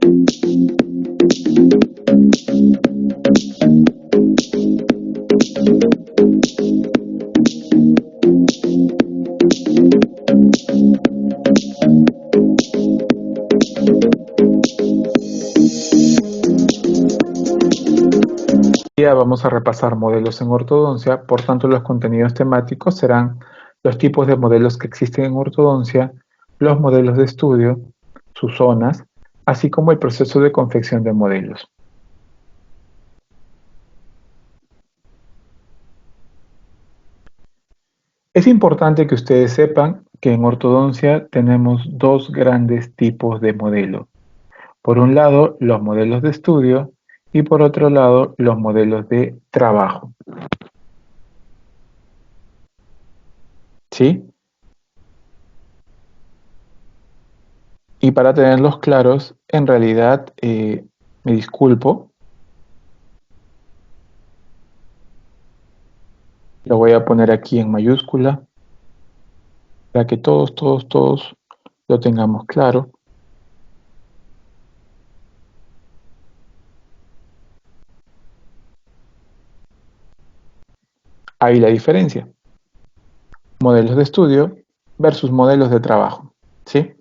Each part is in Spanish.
Día vamos a repasar modelos en ortodoncia, por tanto los contenidos temáticos serán los tipos de modelos que existen en ortodoncia, los modelos de estudio, sus zonas, así como el proceso de confección de modelos. Es importante que ustedes sepan que en ortodoncia tenemos dos grandes tipos de modelo. Por un lado, los modelos de estudio y por otro lado, los modelos de trabajo. ¿Sí? Y para tenerlos claros, en realidad, me disculpo, lo voy a poner aquí en mayúscula para que todos lo tengamos claro. Ahí la diferencia. Modelos de estudio versus modelos de trabajo. ¿Sí?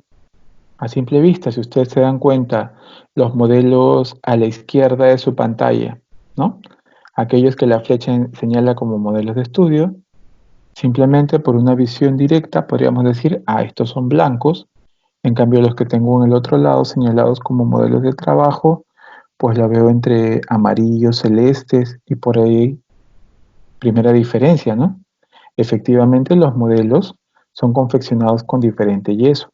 A simple vista, si ustedes se dan cuenta, los modelos a la izquierda de su pantalla, ¿no? Aquellos que la flecha señala como modelos de estudio, simplemente por una visión directa podríamos decir, estos son blancos, en cambio los que tengo en el otro lado señalados como modelos de trabajo, pues la veo entre amarillos, celestes y por ahí, primera diferencia, ¿no? Efectivamente los modelos son confeccionados con diferente yeso.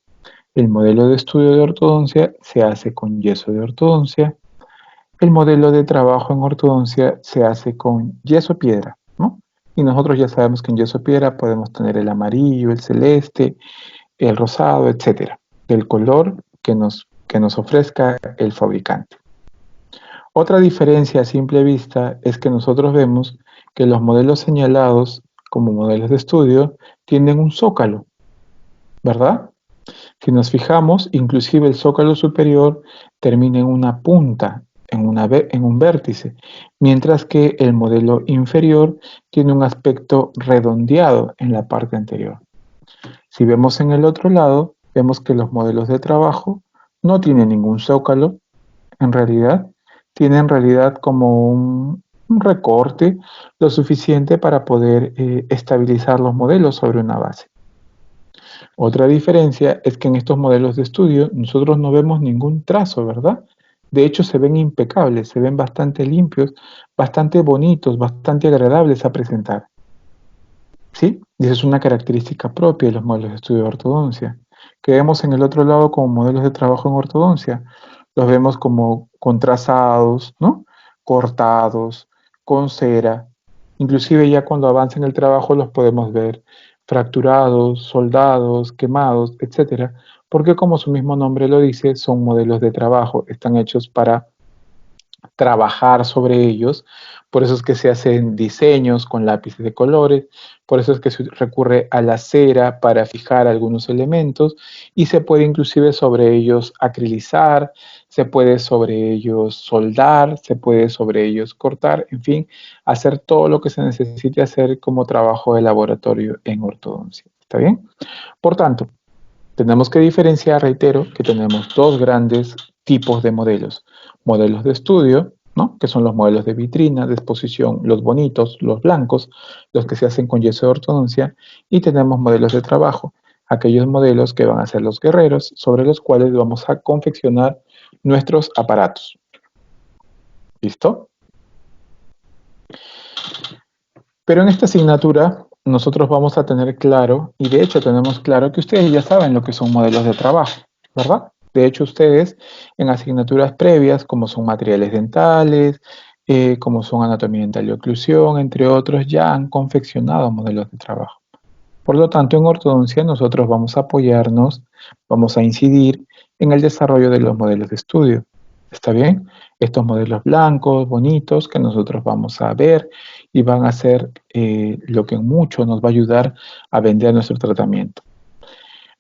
El modelo de estudio de ortodoncia se hace con yeso de ortodoncia. El modelo de trabajo en ortodoncia se hace con yeso piedra, ¿no? Y nosotros ya sabemos que en yeso piedra podemos tener el amarillo, el celeste, el rosado, etcétera, del color que nos ofrezca el fabricante. Otra diferencia a simple vista es que nosotros vemos que los modelos señalados como modelos de estudio tienen un zócalo, ¿verdad? Si nos fijamos, inclusive el zócalo superior termina en una punta, en un vértice, mientras que el modelo inferior tiene un aspecto redondeado en la parte anterior. Si vemos en el otro lado, vemos que los modelos de trabajo no tienen ningún zócalo, en realidad, tienen en realidad como un recorte lo suficiente para poder estabilizar los modelos sobre una base. Otra diferencia es que en estos modelos de estudio nosotros no vemos ningún trazo, ¿verdad? De hecho, se ven impecables, se ven bastante limpios, bastante bonitos, bastante agradables a presentar. ¿Sí? Y esa es una característica propia de los modelos de estudio de ortodoncia. Que vemos en el otro lado como modelos de trabajo en ortodoncia. Los vemos como con trazados, ¿no? Cortados, con cera. Inclusive ya cuando avanza en el trabajo los podemos ver fracturados, soldados, quemados, etcétera, porque como su mismo nombre lo dice, son modelos de trabajo, están hechos para trabajar sobre ellos, por eso es que se hacen diseños con lápices de colores, por eso es que se recurre a la cera para fijar algunos elementos y se puede inclusive sobre ellos acrilizar, se puede sobre ellos soldar, se puede sobre ellos cortar, en fin, hacer todo lo que se necesite hacer como trabajo de laboratorio en ortodoncia. ¿Está bien? Por tanto, tenemos que diferenciar, reitero, que tenemos dos grandes tipos de modelos. Modelos de estudio, ¿no? Que son los modelos de vitrina, de exposición, los bonitos, los blancos, los que se hacen con yeso de ortodoncia, y tenemos modelos de trabajo, aquellos modelos que van a ser los guerreros, sobre los cuales vamos a confeccionar nuestros aparatos. ¿Listo? Pero en esta asignatura nosotros vamos a tener claro, y de hecho tenemos claro que ustedes ya saben lo que son modelos de trabajo, ¿verdad? De hecho ustedes en asignaturas previas, como son materiales dentales, como son anatomía dental y oclusión, entre otros, ya han confeccionado modelos de trabajo. Por lo tanto, en ortodoncia nosotros vamos a apoyarnos, vamos a incidir en el desarrollo de los modelos de estudio. ¿Está bien? Estos modelos blancos, bonitos, que nosotros vamos a ver y van a ser lo que en mucho nos va a ayudar a vender nuestro tratamiento.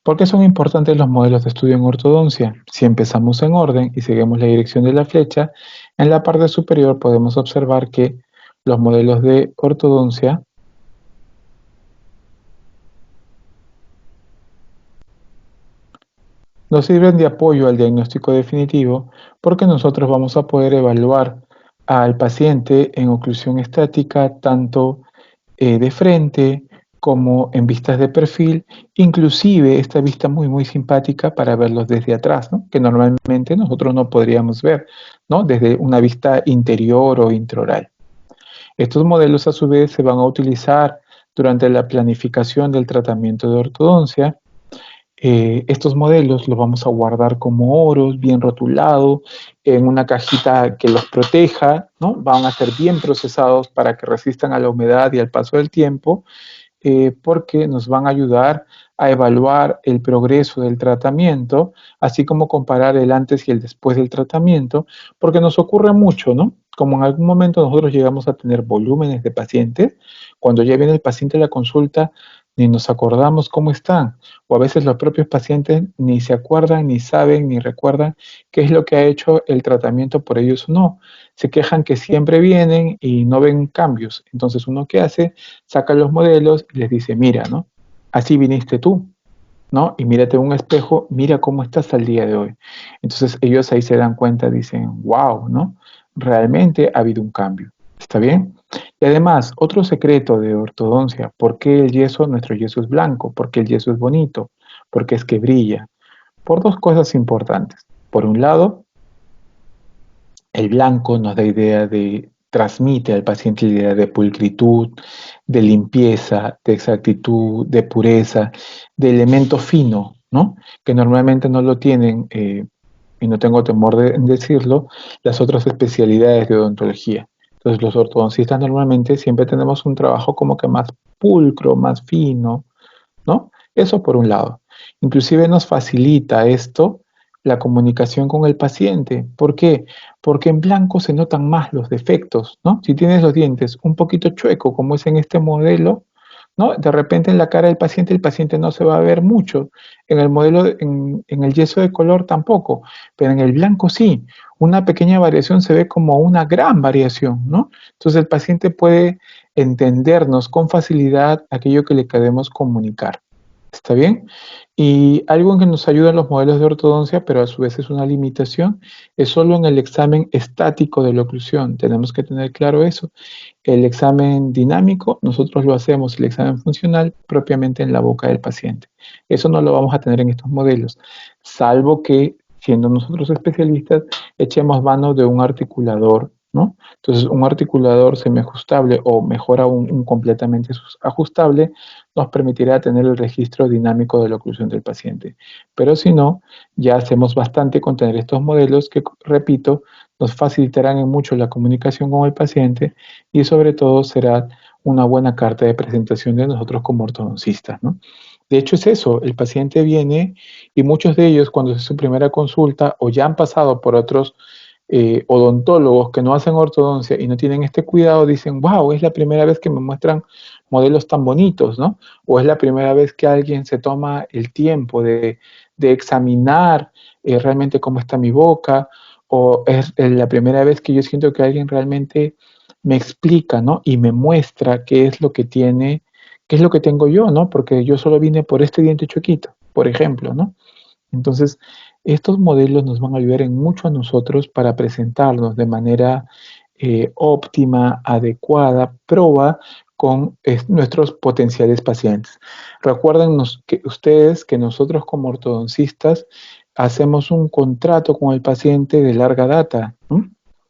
¿Por qué son importantes los modelos de estudio en ortodoncia? Si empezamos en orden y seguimos la dirección de la flecha, en la parte superior podemos observar que los modelos de ortodoncia nos sirven de apoyo al diagnóstico definitivo porque nosotros vamos a poder evaluar al paciente en oclusión estática tanto de frente como en vistas de perfil, inclusive esta vista muy simpática para verlos desde atrás, ¿no? Que normalmente nosotros no podríamos ver, ¿no? Desde una vista interior o intraoral. Estos modelos a su vez se van a utilizar durante la planificación del tratamiento de ortodoncia. Estos modelos los vamos a guardar como oros, bien rotulados, en una cajita que los proteja, ¿no? Van a ser bien procesados para que resistan a la humedad y al paso del tiempo, porque nos van a ayudar a evaluar el progreso del tratamiento, así como comparar el antes y el después del tratamiento, porque nos ocurre mucho, ¿no? Como en algún momento nosotros llegamos a tener volúmenes de pacientes, cuando ya viene el paciente a la consulta, ni nos acordamos cómo están, o a veces los propios pacientes ni se acuerdan, ni saben, ni recuerdan qué es lo que ha hecho el tratamiento por ellos o no. Se quejan que siempre vienen y no ven cambios. Entonces, uno qué hace, saca los modelos y les dice, mira, ¿no? Así viniste tú, ¿no? Y mírate en un espejo, mira cómo estás al día de hoy. Entonces, ellos ahí se dan cuenta, dicen, wow, ¿no? Realmente ha habido un cambio. ¿Está bien? Y además, otro secreto de ortodoncia, ¿por qué el yeso, nuestro yeso es blanco? ¿Por qué el yeso es bonito? Porque es que brilla. Por dos cosas importantes. Por un lado, el blanco nos da idea de, transmite al paciente la idea de pulcritud, de limpieza, de exactitud, de pureza, de elemento fino, ¿no? Que normalmente no lo tienen, y no tengo temor de decirlo, las otras especialidades de odontología. Entonces los ortodoncistas normalmente siempre tenemos un trabajo como que más pulcro, más fino, ¿no? Eso por un lado. Inclusive nos facilita esto la comunicación con el paciente. ¿Por qué? Porque en blanco se notan más los defectos, ¿no? Si tienes los dientes un poquito chueco, como es en este modelo, ¿no? De repente en la cara del paciente el paciente no se va a ver mucho. En el modelo, en el yeso de color tampoco, pero en el blanco sí. Una pequeña variación se ve como una gran variación, ¿no? Entonces el paciente puede entendernos con facilidad aquello que le queremos comunicar. ¿Está bien? Y algo en que nos ayudan los modelos de ortodoncia, pero a su vez es una limitación, es solo en el examen estático de la oclusión. Tenemos que tener claro eso. El examen dinámico, nosotros lo hacemos, el examen funcional, propiamente en la boca del paciente. Eso no lo vamos a tener en estos modelos, salvo que, siendo nosotros especialistas, echemos mano de un articulador, ¿no? Entonces, un articulador semiajustable o mejor aún un completamente ajustable nos permitirá tener el registro dinámico de la oclusión del paciente. Pero si no, ya hacemos bastante con tener estos modelos que, repito, nos facilitarán en mucho la comunicación con el paciente y sobre todo será una buena carta de presentación de nosotros como ortodoncistas, ¿no? De hecho es eso, el paciente viene y muchos de ellos cuando es su primera consulta o ya han pasado por otros odontólogos que no hacen ortodoncia y no tienen este cuidado, dicen, wow, es la primera vez que me muestran modelos tan bonitos, ¿no? O es la primera vez que alguien se toma el tiempo de examinar realmente cómo está mi boca, o es la primera vez que yo siento que alguien realmente me explica, ¿no? Y me muestra qué es lo que tiene, qué es lo que tengo yo, ¿no? Porque yo solo vine por este diente chuequito, por ejemplo, ¿no? Entonces, estos modelos nos van a ayudar en mucho a nosotros para presentarnos de manera óptima, adecuada, proba con nuestros potenciales pacientes. Recuerden que ustedes que nosotros como ortodoncistas hacemos un contrato con el paciente de larga data, ¿no?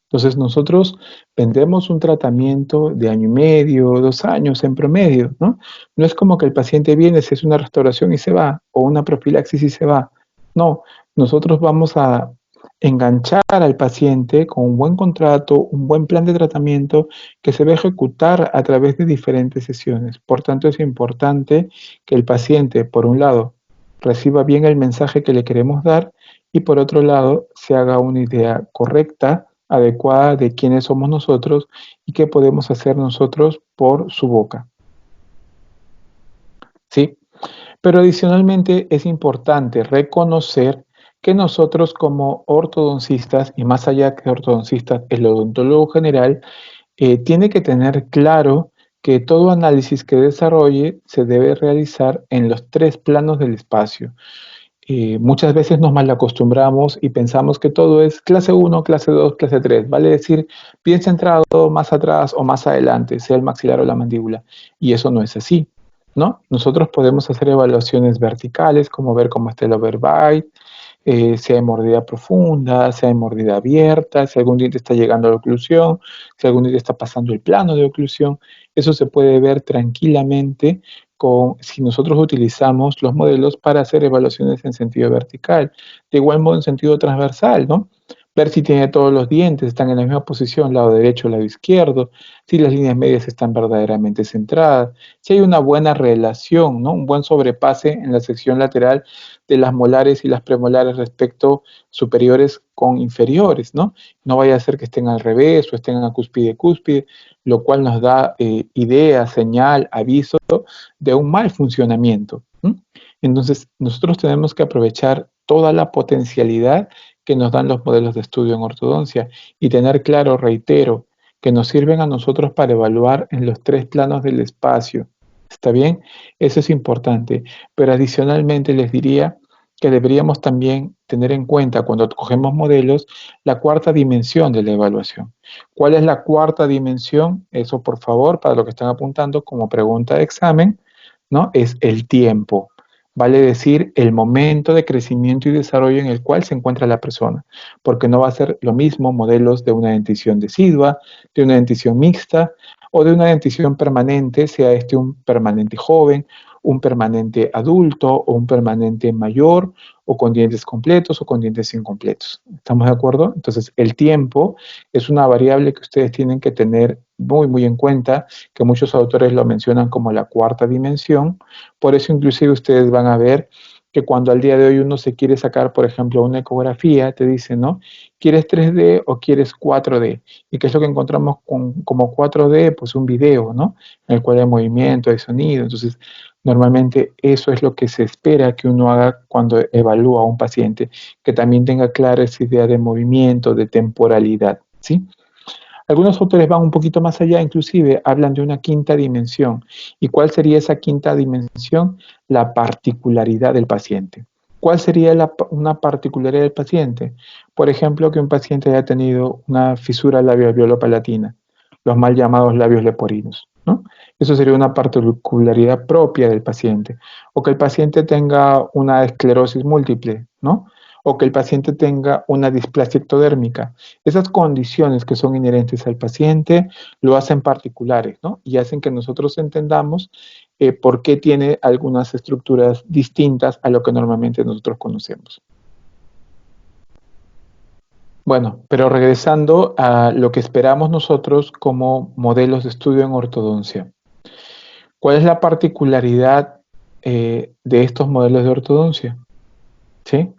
Entonces nosotros vendemos un tratamiento de año y medio, 2 años en promedio, ¿no? No es como que el paciente viene, se hace una restauración y se va, o una profilaxis y se va. No, nosotros vamos a enganchar al paciente con un buen contrato, un buen plan de tratamiento que se va a ejecutar a través de diferentes sesiones. Por tanto, es importante que el paciente, por un lado, reciba bien el mensaje que le queremos dar y por otro lado, se haga una idea correcta, adecuada de quiénes somos nosotros y qué podemos hacer nosotros por su boca. ¿Sí? Pero adicionalmente es importante reconocer que nosotros como ortodoncistas, y más allá que ortodoncistas, el odontólogo general, tiene que tener claro que todo análisis que desarrolle se debe realizar en los tres planos del espacio. Muchas veces nos malacostumbramos y pensamos que todo es clase uno, clase 2, clase 3. Vale decir, bien centrado, más atrás o más adelante, sea el maxilar o la mandíbula. Y eso no es así, ¿no? Nosotros podemos hacer evaluaciones verticales, como ver cómo está el overbite, si hay mordida profunda, si hay mordida abierta, si algún diente está llegando a la oclusión, si algún diente está pasando el plano de oclusión. Eso se puede ver tranquilamente si nosotros utilizamos los modelos para hacer evaluaciones en sentido vertical. De igual modo en sentido transversal, ¿no? Ver si tiene todos los dientes, están en la misma posición, lado derecho, lado izquierdo, si las líneas medias están verdaderamente centradas, si hay una buena relación, ¿no? Un buen sobrepase en la sección lateral de las molares y las premolares respecto superiores con inferiores, ¿no? No vaya a ser que estén al revés o estén a cúspide, lo cual nos da idea, señal, aviso de un mal funcionamiento. Entonces, nosotros tenemos que aprovechar toda la potencialidad que nos dan los modelos de estudio en ortodoncia y tener claro, reitero, que nos sirven a nosotros para evaluar en los tres planos del espacio. ¿Está bien? Eso es importante. Pero adicionalmente les diría que deberíamos también tener en cuenta cuando cogemos modelos la cuarta dimensión de la evaluación. ¿Cuál es la cuarta dimensión? Eso, por favor, para lo que están apuntando como pregunta de examen, ¿no? Es el tiempo. Vale decir, el momento de crecimiento y desarrollo en el cual se encuentra la persona, porque no va a ser lo mismo modelos de una dentición decidua, de una dentición mixta o de una dentición permanente, sea este un permanente joven, un permanente adulto o un permanente mayor o con dientes completos o con dientes incompletos. ¿Estamos de acuerdo? Entonces, el tiempo es una variable que ustedes tienen que tener muy en cuenta, que muchos autores lo mencionan como la cuarta dimensión. Por eso inclusive ustedes van a ver que cuando al día de hoy uno se quiere sacar, por ejemplo, una ecografía, te dicen, ¿no? ¿Quieres 3D o quieres 4D? ¿Y qué es lo que encontramos como 4D? Pues un video, ¿no? En el cual hay movimiento, hay sonido. Entonces, normalmente eso es lo que se espera que uno haga cuando evalúa a un paciente, que también tenga clara esa idea de movimiento, de temporalidad, ¿sí? Algunos autores van un poquito más allá, inclusive hablan de una quinta dimensión. ¿Y cuál sería esa quinta dimensión? La particularidad del paciente. ¿Cuál sería una particularidad del paciente? Por ejemplo, que un paciente haya tenido una fisura labial-palatina, los mal llamados labios leporinos, ¿no? Eso sería una particularidad propia del paciente. O que el paciente tenga una esclerosis múltiple, ¿no? O que el paciente tenga una displasia ectodérmica. Esas condiciones que son inherentes al paciente lo hacen particulares, ¿no? Y hacen que nosotros entendamos por qué tiene algunas estructuras distintas a lo que normalmente nosotros conocemos. Bueno, pero regresando a lo que esperamos nosotros como modelos de estudio en ortodoncia. ¿Cuál es la particularidad de estos modelos de ortodoncia? ¿Sí?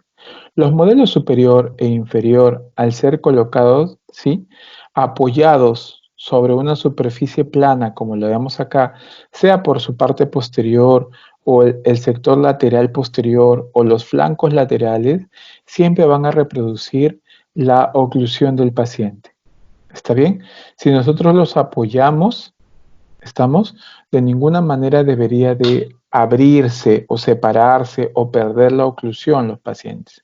Los modelos superior e inferior, al ser colocados, ¿sí?, apoyados sobre una superficie plana, como lo vemos acá, sea por su parte posterior o el sector lateral posterior o los flancos laterales, siempre van a reproducir la oclusión del paciente. ¿Está bien? Si nosotros los apoyamos, ¿estamos? De ninguna manera debería de abrirse o separarse o perder la oclusión los pacientes,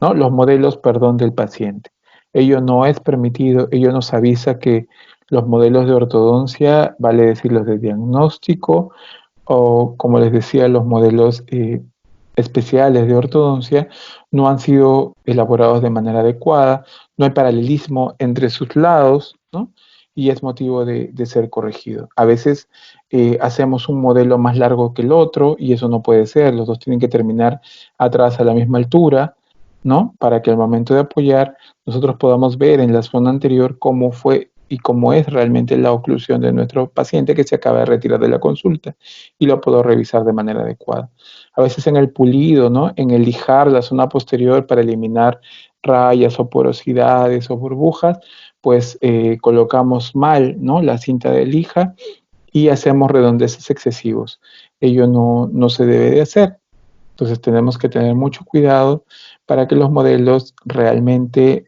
¿no? Los modelos, perdón, del paciente. Ello no es permitido, ello nos avisa que los modelos de ortodoncia, vale decir los de diagnóstico, o como les decía, los modelos especiales de ortodoncia, no han sido elaborados de manera adecuada, no hay paralelismo entre sus lados, ¿no? Y es motivo de ser corregido. A veces hacemos un modelo más largo que el otro y eso no puede ser, los dos tienen que terminar atrás a la misma altura, ¿no? Para que al momento de apoyar nosotros podamos ver en la zona anterior cómo fue y cómo es realmente la oclusión de nuestro paciente que se acaba de retirar de la consulta y lo puedo revisar de manera adecuada. A veces en el pulido, ¿no? En el lijar la zona posterior para eliminar rayas o porosidades o burbujas, pues colocamos mal, ¿no?, la cinta de lija y hacemos redondeces excesivos. Ello no se debe de hacer. Entonces tenemos que tener mucho cuidado para que los modelos realmente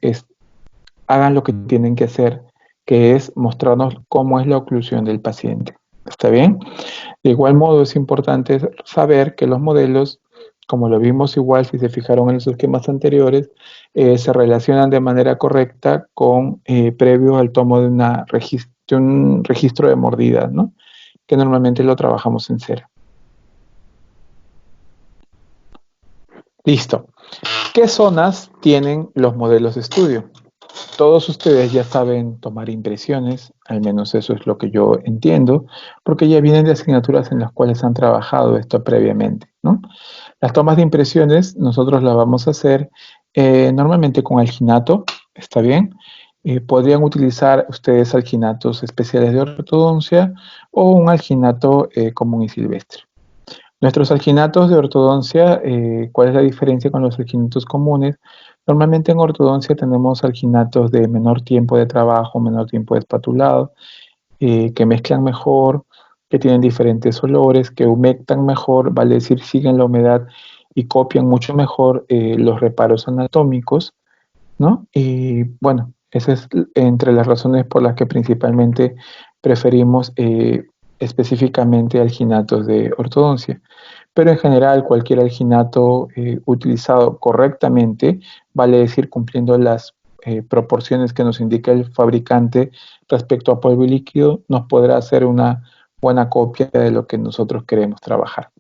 hagan lo que tienen que hacer, que es mostrarnos cómo es la oclusión del paciente. ¿Está bien? De igual modo es importante saber que los modelos, como lo vimos igual si se fijaron en los esquemas anteriores, se relacionan de manera correcta con previo al tomo de un registro de mordidas, ¿no? Que normalmente lo trabajamos en cera. Listo. ¿Qué zonas tienen los modelos de estudio? Todos ustedes ya saben tomar impresiones, al menos eso es lo que yo entiendo, porque ya vienen de asignaturas en las cuales han trabajado esto previamente, ¿no? Las tomas de impresiones nosotros las vamos a hacer normalmente con alginato, ¿está bien? Podrían utilizar ustedes alginatos especiales de ortodoncia o un alginato común y silvestre. Nuestros alginatos de ortodoncia, ¿cuál es la diferencia con los alginatos comunes? Normalmente en ortodoncia tenemos alginatos de menor tiempo de trabajo, menor tiempo de espatulado, que mezclan mejor, que tienen diferentes olores, que humectan mejor, vale decir, siguen la humedad y copian mucho mejor los reparos anatómicos, ¿no? Y bueno, esa es entre las razones por las que principalmente preferimos específicamente alginatos de ortodoncia. Pero en general cualquier alginato utilizado correctamente, vale decir cumpliendo las proporciones que nos indica el fabricante respecto a polvo y líquido, nos podrá hacer una buena copia de lo que nosotros queremos trabajar.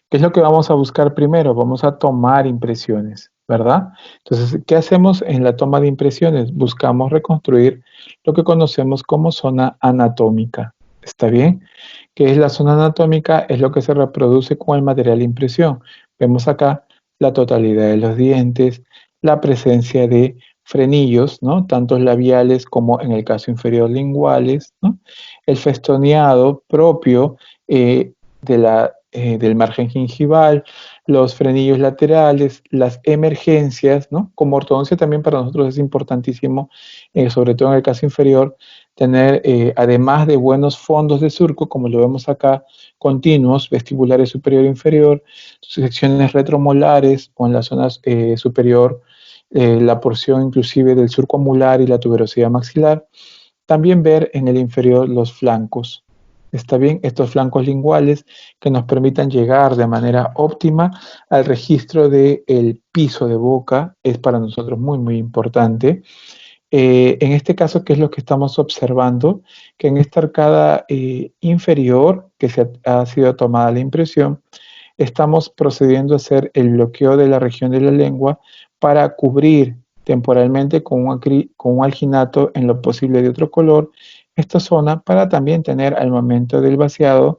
¿Qué es lo que vamos a buscar primero? Vamos a tomar impresiones, ¿verdad? Entonces, ¿qué hacemos en la toma de impresiones? Buscamos reconstruir lo que conocemos como zona anatómica. ¿Está bien? ¿Qué es la zona anatómica? Es lo que se reproduce con el material de impresión. Vemos acá la totalidad de los dientes, la presencia de frenillos, ¿no? Tanto labiales como en el caso inferior linguales, ¿no? El festoneado propio del margen gingival, los frenillos laterales, las emergencias, ¿no? Como ortodoncia también para nosotros es importantísimo, sobre todo en el caso inferior, tener, además de buenos fondos de surco, como lo vemos acá, continuos, vestibulares superior e inferior, secciones retromolares o en la zona superior, la porción inclusive del surco molar y la tuberosidad maxilar. También ver en el inferior los flancos. Está bien, estos flancos linguales que nos permitan llegar de manera óptima al registro del piso de boca es para nosotros muy, muy importante. En este caso, ¿qué es lo que estamos observando? Que en esta arcada inferior, que ha sido tomada la impresión, estamos procediendo a hacer el bloqueo de la región de la lengua para cubrir temporalmente con un alginato en lo posible de otro color esta zona para también tener al momento del vaciado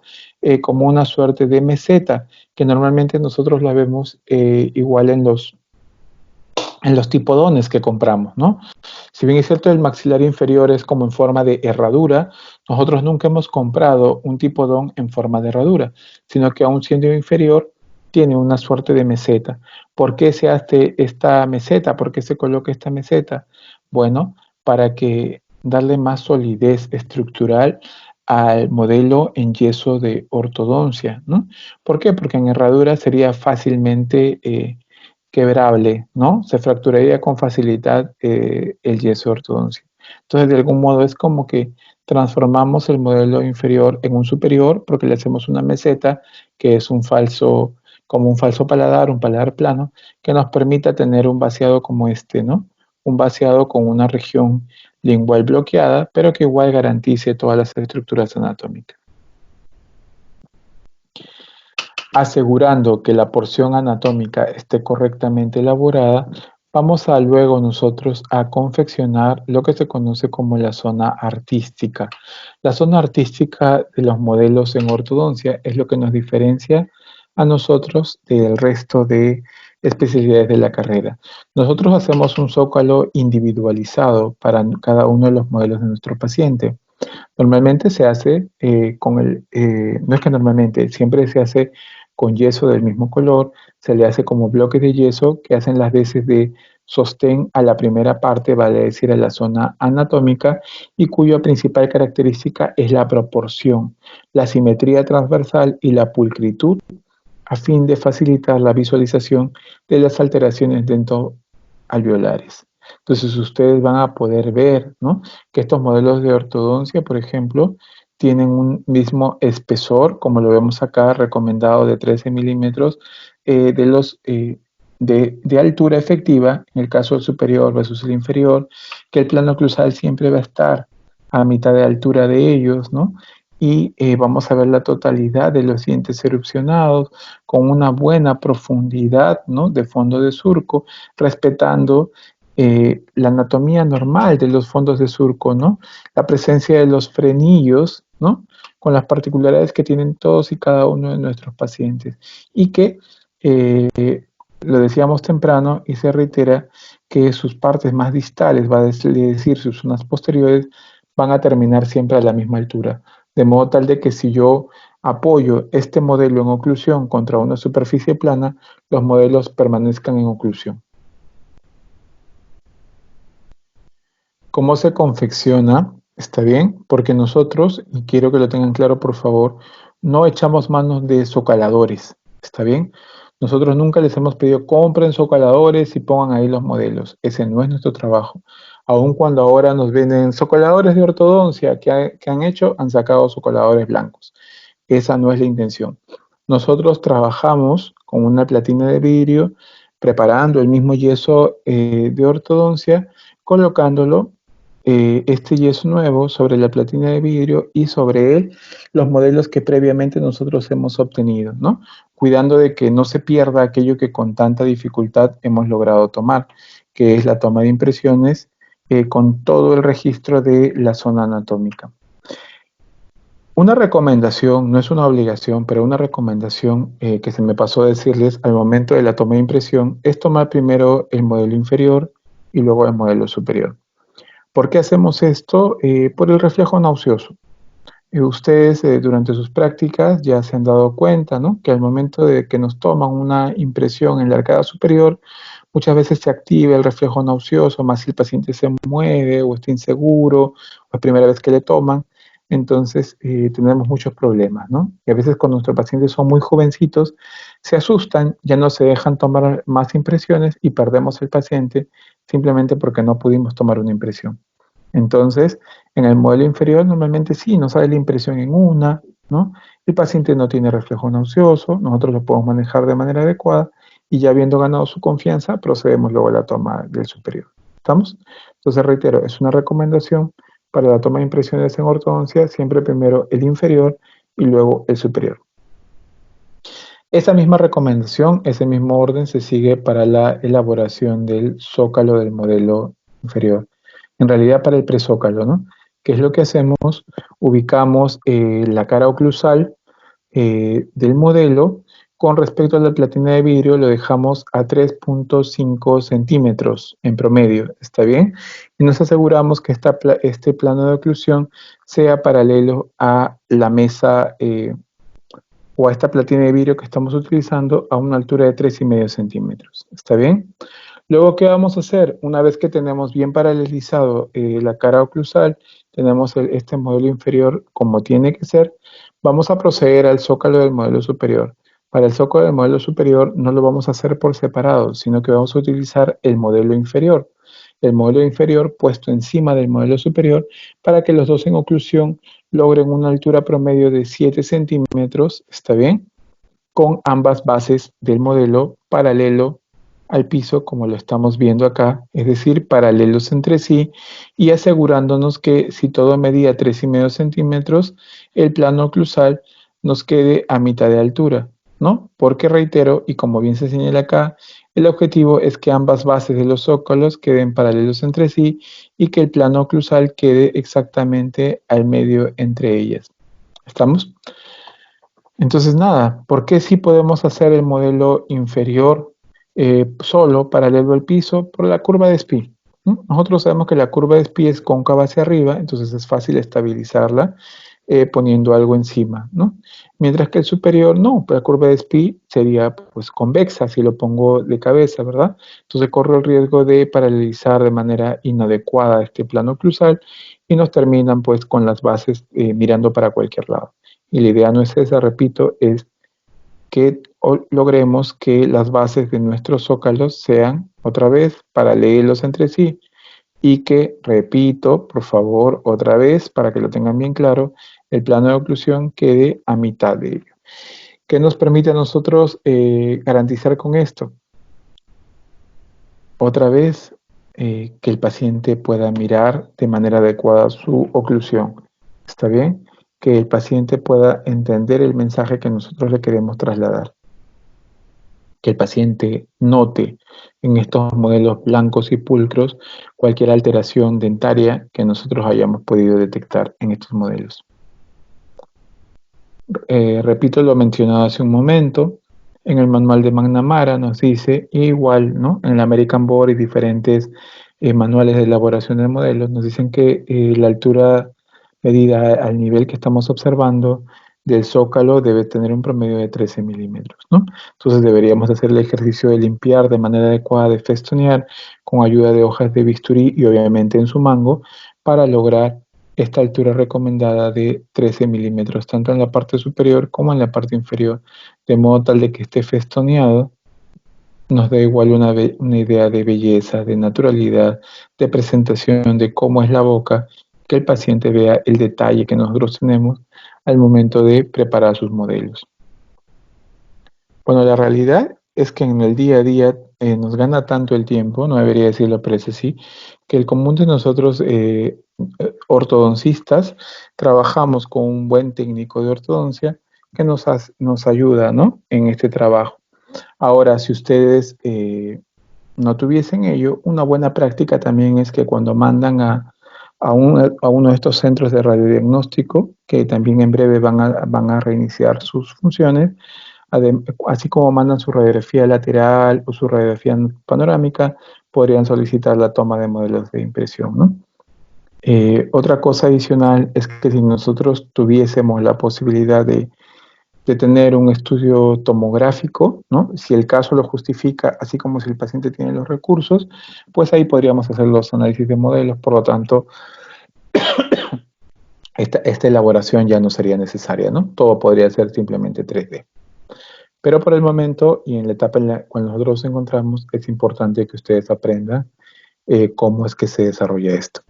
como una suerte de meseta que normalmente nosotros la vemos igual en los tipodones que compramos, ¿no? Si bien es cierto el maxilar inferior es como en forma de herradura, nosotros nunca hemos comprado un tipodón en forma de herradura, sino que aún siendo inferior tiene una suerte de meseta. ¿Por qué se hace esta meseta? ¿Por qué se coloca esta meseta? Bueno, para que darle más solidez estructural al modelo en yeso de ortodoncia, ¿no? ¿Por qué? Porque en herradura sería fácilmente quebrable, ¿no? Se fracturaría con facilidad el yeso de ortodoncia. Entonces, de algún modo es como que transformamos el modelo inferior en un superior porque le hacemos una meseta que es como un falso paladar, un paladar plano, que nos permita tener un vaciado como este, ¿no? Un vaciado con una región lingual bloqueada, pero que igual garantice todas las estructuras anatómicas. Asegurando que la porción anatómica esté correctamente elaborada, vamos a luego nosotros a confeccionar lo que se conoce como la zona artística. La zona artística de los modelos en ortodoncia es lo que nos diferencia a nosotros del resto de especialidades de la carrera. Nosotros hacemos un zócalo individualizado para cada uno de los modelos de nuestro paciente. Normalmente se hace no es que normalmente, siempre se hace con yeso del mismo color, se le hace como bloques de yeso que hacen las veces de sostén a la primera parte, vale decir a la zona anatómica, y cuya principal característica es la proporción, la simetría transversal y la pulcritud, a fin de facilitar la visualización de las alteraciones dentoalveolares. Entonces ustedes van a poder ver, ¿no?, que estos modelos de ortodoncia, por ejemplo, tienen un mismo espesor, como lo vemos acá, recomendado de 13 milímetros, de altura efectiva, en el caso del superior versus el inferior, que el plano oclusal siempre va a estar a mitad de altura de ellos, ¿no? Y vamos a ver la totalidad de los dientes erupcionados con una buena profundidad, ¿no?, de fondo de surco, respetando la anatomía normal de los fondos de surco, ¿no? La presencia de los frenillos, ¿no?, con las particularidades que tienen todos y cada uno de nuestros pacientes. Y que, lo decíamos temprano y se reitera, que sus partes más distales, va a decir sus zonas posteriores, van a terminar siempre a la misma altura. De modo tal de que si yo apoyo este modelo en oclusión contra una superficie plana, los modelos permanezcan en oclusión. ¿Cómo se confecciona? ¿Está bien? Porque nosotros, y quiero que lo tengan claro por favor, no echamos manos de socaladores. ¿Está bien? Nosotros nunca les hemos pedido compren socaladores y pongan ahí los modelos. Ese no es nuestro trabajo. Aun cuando ahora nos venden socaladores de ortodoncia que han hecho, han sacado socaladores blancos. Esa no es la intención. Nosotros trabajamos con una platina de vidrio, preparando el mismo yeso de ortodoncia, colocándolo este yeso nuevo sobre la platina de vidrio y sobre él los modelos que previamente nosotros hemos obtenido, ¿no? Cuidando de que no se pierda aquello que con tanta dificultad hemos logrado tomar, que es la toma de impresiones con todo el registro de la zona anatómica. Una recomendación, no es una obligación, pero una recomendación que se me pasó a decirles al momento de la toma de impresión es tomar primero el modelo inferior y luego el modelo superior. ¿Por qué hacemos esto? Por el reflejo nauseoso. Ustedes durante sus prácticas ya se han dado cuenta, ¿no?, que al momento de que nos toman una impresión en la arcada superior, muchas veces se activa el reflejo nauseoso, más si el paciente se mueve o está inseguro, o es primera vez que le toman, entonces tenemos muchos problemas, ¿no? Y a veces cuando nuestros pacientes son muy jovencitos, se asustan, ya no se dejan tomar más impresiones y perdemos el paciente simplemente porque no pudimos tomar una impresión. Entonces, en el modelo inferior normalmente sí, nos sale la impresión en una, ¿no? El paciente no tiene reflejo nauseoso, nosotros lo podemos manejar de manera adecuada y ya habiendo ganado su confianza, procedemos luego a la toma del superior. ¿Estamos? Entonces, reitero, es una recomendación para la toma de impresiones en ortodoncia, siempre primero el inferior y luego el superior. Esa misma recomendación, ese mismo orden se sigue para la elaboración del zócalo del modelo inferior. En realidad para el presócalo, ¿no? ¿Qué es lo que hacemos? Ubicamos la cara oclusal del modelo. Con respecto a la platina de vidrio, lo dejamos a 3.5 centímetros en promedio, ¿está bien? Y nos aseguramos que este plano de oclusión sea paralelo a la mesa o a esta platina de vidrio que estamos utilizando a una altura de 3,5 centímetros, ¿está bien? Luego, ¿qué vamos a hacer? Una vez que tenemos bien paralelizado la cara oclusal, tenemos este modelo inferior como tiene que ser, vamos a proceder al zócalo del modelo superior. Para el zócalo del modelo superior no lo vamos a hacer por separado, sino que vamos a utilizar el modelo inferior. El modelo inferior puesto encima del modelo superior para que los dos en oclusión logren una altura promedio de 7 centímetros, ¿está bien? Con ambas bases del modelo paralelo al piso, como lo estamos viendo acá, es decir, paralelos entre sí, y asegurándonos que si todo medía 3,5 centímetros, el plano oclusal nos quede a mitad de altura, ¿no? Porque reitero, y como bien se señala acá, el objetivo es que ambas bases de los zócalos queden paralelos entre sí y que el plano oclusal quede exactamente al medio entre ellas. ¿Estamos? Entonces, nada, ¿por qué sí podemos hacer el modelo inferior solo paralelo al piso? Por la curva de Spee. Nosotros sabemos que la curva de Spee es cóncava hacia arriba, entonces es fácil estabilizarla. poniendo algo encima, ¿no? Mientras que el superior no, pues la curva de Spee sería pues convexa si lo pongo de cabeza, ¿verdad? Entonces corro el riesgo de paralelizar de manera inadecuada este plano oclusal y nos terminan pues con las bases mirando para cualquier lado. Y la idea no es esa, repito, es que logremos que las bases de nuestros zócalos sean otra vez paralelos entre sí y que, repito, por favor, otra vez, para que lo tengan bien claro, el plano de oclusión quede a mitad de ello. ¿Qué nos permite a nosotros garantizar con esto? Otra vez, que el paciente pueda mirar de manera adecuada su oclusión. ¿Está bien? Que el paciente pueda entender el mensaje que nosotros le queremos trasladar. Que el paciente note en estos modelos blancos y pulcros cualquier alteración dentaria que nosotros hayamos podido detectar en estos modelos. Repito lo mencionado hace un momento, en el manual de McNamara nos dice, igual, ¿no? En el American Board y diferentes manuales de elaboración de modelos, nos dicen que la altura medida al nivel que estamos observando del zócalo debe tener un promedio de 13 milímetros, ¿no? Entonces deberíamos hacer el ejercicio de limpiar de manera adecuada, de festonear con ayuda de hojas de bisturí y obviamente en su mango para lograr esta altura recomendada de 13 milímetros, tanto en la parte superior como en la parte inferior, de modo tal de que esté festoneado, nos da igual una idea de belleza, de naturalidad, de presentación, de cómo es la boca, que el paciente vea el detalle que nosotros tenemos al momento de preparar sus modelos. Bueno, la realidad es que en el día a día nos gana tanto el tiempo, no debería decirlo, pero es así, que el común de nosotros ortodoncistas trabajamos con un buen técnico de ortodoncia que nos ayuda, ¿no? En este trabajo. Ahora, si ustedes no tuviesen ello, una buena práctica también es que cuando mandan a uno de estos centros de radiodiagnóstico, que también en breve van a reiniciar sus funciones, así como mandan su radiografía lateral o su radiografía panorámica, podrían solicitar la toma de modelos de impresión, ¿no? Otra cosa adicional es que si nosotros tuviésemos la posibilidad de tener un estudio tomográfico, ¿no? Si el caso lo justifica, así como si el paciente tiene los recursos, pues ahí podríamos hacer los análisis de modelos, por lo tanto, esta elaboración ya no sería necesaria, ¿no? Todo podría ser simplemente 3D. Pero por el momento y en la etapa en la cual nosotros nos encontramos, es importante que ustedes aprendan cómo es que se desarrolla esto.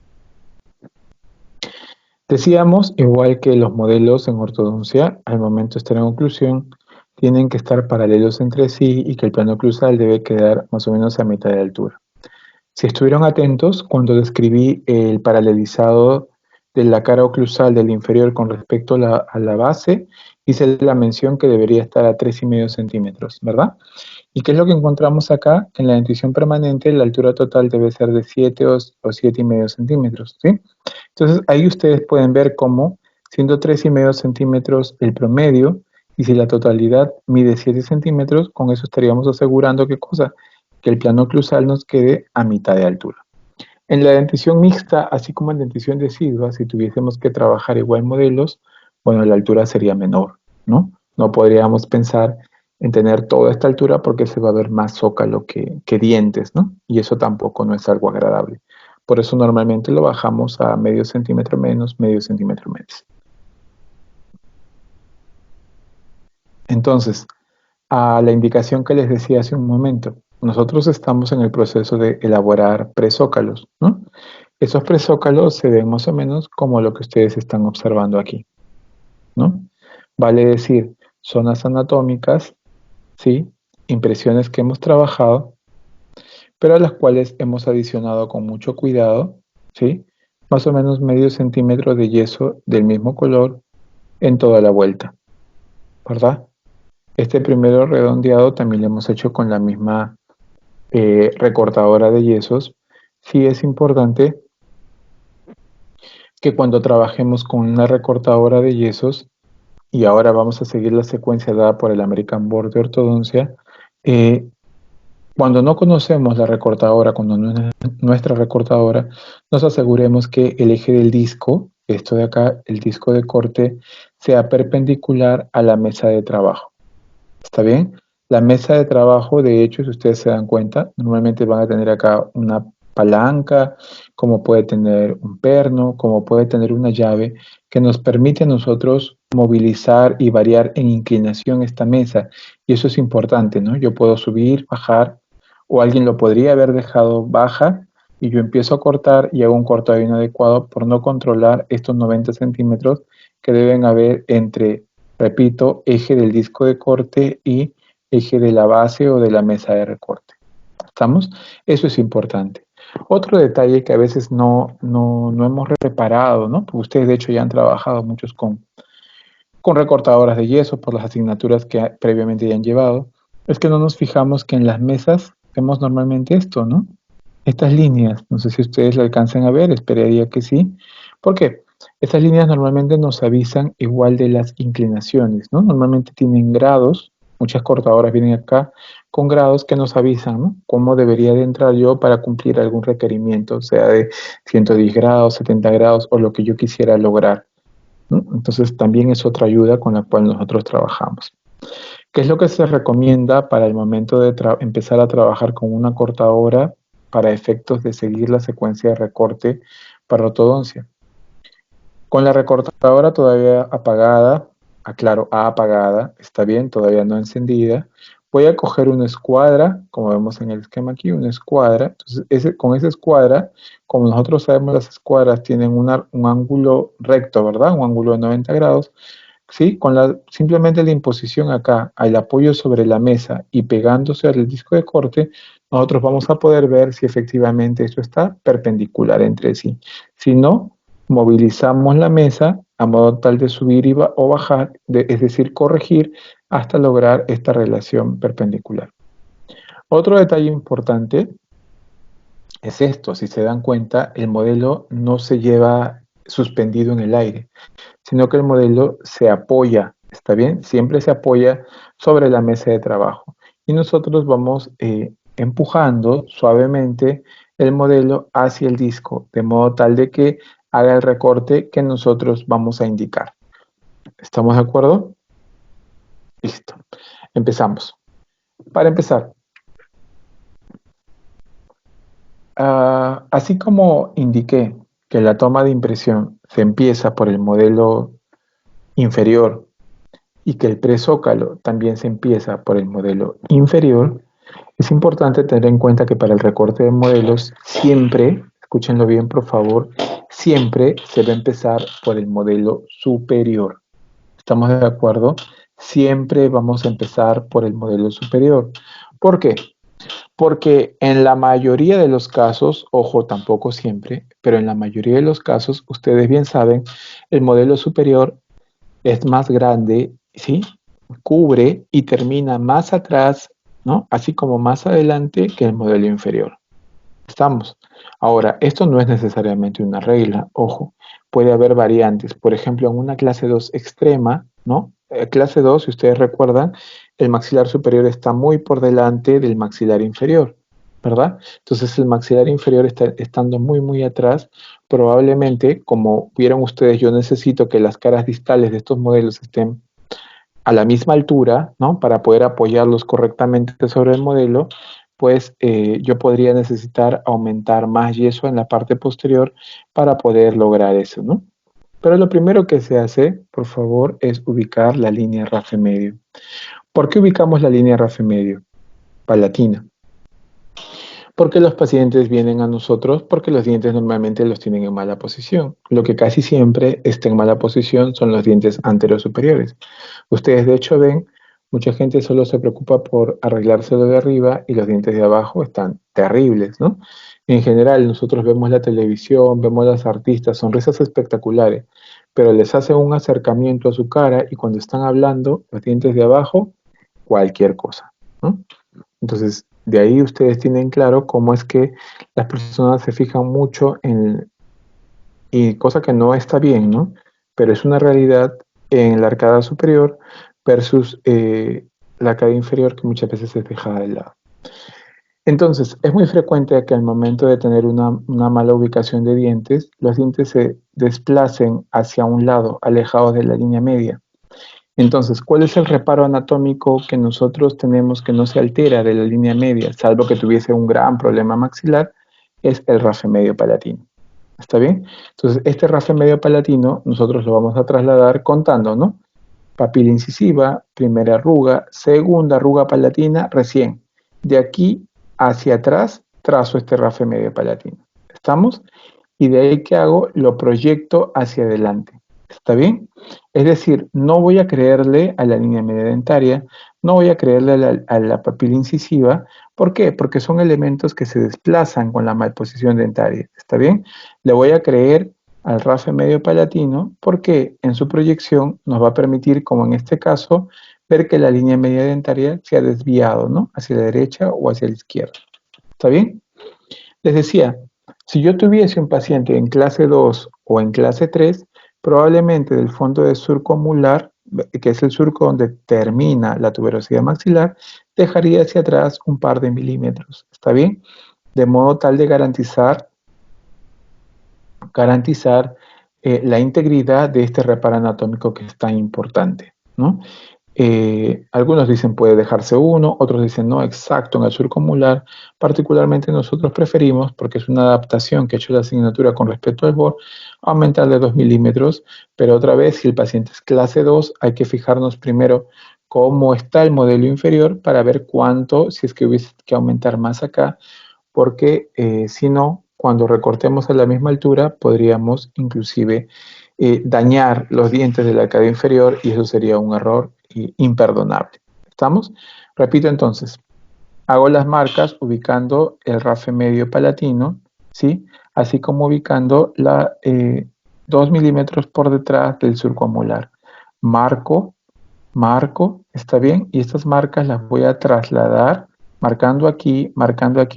Decíamos, igual que los modelos en ortodoncia, al momento de estar en oclusión, tienen que estar paralelos entre sí y que el plano oclusal debe quedar más o menos a mitad de altura. Si estuvieron atentos, cuando describí el paralelizado de la cara oclusal del inferior con respecto a la base, hice la mención que debería estar a 3,5 centímetros, ¿verdad? ¿Y qué es lo que encontramos acá? En la dentición permanente la altura total debe ser de 7 o 7,5 centímetros, ¿sí? Entonces ahí ustedes pueden ver cómo, siendo 3,5 centímetros el promedio, y si la totalidad mide 7 centímetros, con eso estaríamos asegurando ¿qué cosa? Que el plano oclusal nos quede a mitad de altura. En la dentición mixta, así como en dentición decidua, si tuviésemos que trabajar igual modelos, bueno, la altura sería menor, ¿no? No podríamos pensar en tener toda esta altura porque se va a ver más zócalo que dientes, ¿no? Y eso tampoco no es algo agradable. Por eso normalmente lo bajamos a medio centímetro menos, medio centímetro menos. Entonces, a la indicación que les decía hace un momento, nosotros estamos en el proceso de elaborar presócalos, ¿no? Esos presócalos se ven más o menos como lo que ustedes están observando aquí, ¿no? Vale decir, zonas anatómicas, ¿sí? Impresiones que hemos trabajado, pero a las cuales hemos adicionado con mucho cuidado, ¿sí? Más o menos medio centímetro de yeso del mismo color en toda la vuelta, ¿verdad? Este primero redondeado también lo hemos hecho con la misma recortadora de yesos. Sí es importante que cuando trabajemos con una recortadora de yesos, y ahora vamos a seguir la secuencia dada por el American Board de Ortodoncia, cuando no conocemos la recortadora, cuando no es nuestra recortadora, nos aseguremos que el eje del disco esto de acá, el disco de corte, sea perpendicular a la mesa de trabajo. ¿Está bien? La mesa de trabajo, de hecho, si ustedes se dan cuenta, normalmente van a tener acá una palanca, como puede tener un perno, como puede tener una llave, que nos permite a nosotros movilizar y variar en inclinación esta mesa. Y eso es importante, ¿no? Yo puedo subir, bajar, o alguien lo podría haber dejado baja, y yo empiezo a cortar y hago un corte inadecuado por no controlar estos 90 centímetros que deben haber entre, repito, eje del disco de corte y eje de la base o de la mesa de recorte. ¿Estamos? Eso es importante. Otro detalle que a veces no hemos reparado, ¿no? Porque ustedes de hecho ya han trabajado muchos con recortadoras de yeso por las asignaturas que previamente ya han llevado, es que no nos fijamos que en las mesas vemos normalmente esto, ¿no? Estas líneas, no sé si ustedes lo alcanzan a ver, esperaría que sí. ¿Por qué? Estas líneas normalmente nos avisan igual de las inclinaciones, ¿no? Normalmente tienen grados, muchas cortadoras vienen acá con grados que nos avisan, ¿no? Cómo debería de entrar yo para cumplir algún requerimiento, sea de 110 grados, 70 grados o lo que yo quisiera lograr, ¿no? Entonces también es otra ayuda con la cual nosotros trabajamos. ¿Qué es lo que se recomienda para el momento de empezar a trabajar con una cortadora para efectos de seguir la secuencia de recorte para ortodoncia? Con la recortadora todavía apagada, aclaro, apagada, está bien, todavía no encendida, voy a coger una escuadra, como vemos en el esquema aquí, una escuadra. Entonces, con esa escuadra, como nosotros sabemos, las escuadras tienen un ángulo recto, ¿verdad? Un ángulo de 90 grados. ¿Sí? Simplemente la imposición acá, al apoyo sobre la mesa y pegándose al disco de corte, nosotros vamos a poder ver si efectivamente esto está perpendicular entre sí. Si no, movilizamos la mesa a modo tal de subir o bajar, es decir, corregir hasta lograr esta relación perpendicular. Otro detalle importante es esto, si se dan cuenta, el modelo no se lleva suspendido en el aire, sino que el modelo se apoya, ¿está bien? Siempre se apoya sobre la mesa de trabajo. Y nosotros vamos empujando suavemente el modelo hacia el disco, de modo tal de que haga el recorte que nosotros vamos a indicar. ¿Estamos de acuerdo? Listo. Empezamos. Para empezar, así como indiqué que la toma de impresión se empieza por el modelo inferior y que el prezócalo también se empieza por el modelo inferior, es importante tener en cuenta que para el recorte de modelos siempre, escúchenlo bien por favor, siempre se va a empezar por el modelo superior. ¿Estamos de acuerdo? Siempre vamos a empezar por el modelo superior. ¿Por qué? Porque en la mayoría de los casos, ojo, tampoco siempre, pero en la mayoría de los casos, ustedes bien saben, el modelo superior es más grande, ¿sí? Cubre y termina más atrás, ¿no? Así como más adelante que el modelo inferior. ¿Estamos? Ahora, esto no es necesariamente una regla, ojo, puede haber variantes. Por ejemplo, en una clase 2 extrema, ¿no? Clase 2, si ustedes recuerdan, el maxilar superior está muy por delante del maxilar inferior, ¿verdad? Entonces el maxilar inferior está estando muy atrás. Probablemente, como vieron ustedes, yo necesito que las caras distales de estos modelos estén a la misma altura, ¿no? Para poder apoyarlos correctamente sobre el modelo, pues yo podría necesitar aumentar más yeso en la parte posterior para poder lograr eso, ¿no? Pero lo primero que se hace, por favor, es ubicar la línea RAFE medio. ¿Por qué ubicamos la línea RAFE medio? Palatina. Porque los pacientes vienen a nosotros porque los dientes normalmente los tienen en mala posición. Lo que casi siempre está en mala posición son los dientes anterosuperiores. Ustedes de hecho ven, mucha gente solo se preocupa por arreglárselo de arriba y los dientes de abajo están terribles, ¿no? En general, nosotros vemos la televisión, vemos a los artistas, sonrisas espectaculares, pero les hacen un acercamiento a su cara y cuando están hablando, los dientes de abajo, cualquier cosa, ¿no? Entonces, de ahí ustedes tienen claro cómo es que las personas se fijan mucho y cosa que no está bien, ¿no? Pero es una realidad en la arcada superior versus la arcada inferior que muchas veces es dejada de lado. Entonces, es muy frecuente que al momento de tener una mala ubicación de dientes, los dientes se desplacen hacia un lado, alejados de la línea media. Entonces, ¿cuál es el reparo anatómico que nosotros tenemos que no se altera de la línea media, salvo que tuviese un gran problema maxilar? Es el rafe medio palatino. ¿Está bien? Entonces, este rafe medio palatino nosotros lo vamos a trasladar contando, ¿no? Papila incisiva, primera arruga, segunda arruga palatina, recién. De aquí hacia atrás trazo este rafe medio palatino. ¿Estamos? Y de ahí que hago, lo proyecto hacia adelante. ¿Está bien? Es decir, no voy a creerle a la línea media dentaria, no voy a creerle a la papila incisiva. ¿Por qué? Porque son elementos que se desplazan con la malposición dentaria. ¿Está bien? Le voy a creer al rafe medio palatino porque en su proyección nos va a permitir, como en este caso, ver que la línea media dentaria se ha desviado, ¿no? Hacia la derecha o hacia la izquierda. ¿Está bien? Les decía, si yo tuviese un paciente en clase 2 o en clase 3, probablemente del fondo de surco mular, que es el surco donde termina la tuberosidad maxilar, dejaría hacia atrás un par de milímetros. ¿Está bien? De modo tal de garantizar la integridad de este reparo anatómico que es tan importante, ¿no? Algunos dicen puede dejarse uno, otros dicen no, exacto, en el surco mular. Particularmente nosotros preferimos, porque es una adaptación que ha hecho la asignatura con respecto al BOR, aumentar de 2 milímetros, pero otra vez, si el paciente es clase 2, hay que fijarnos primero cómo está el modelo inferior para ver cuánto, si es que hubiese que aumentar más acá, porque si no, cuando recortemos a la misma altura, podríamos inclusive dañar los dientes de la arcadia inferior y eso sería un error imperdonable. ¿Estamos? Repito entonces, hago las marcas ubicando el rafe medio palatino, ¿sí? Así como ubicando 2 milímetros por detrás del surco molar. Marco, ¿está bien? Y estas marcas las voy a trasladar, marcando aquí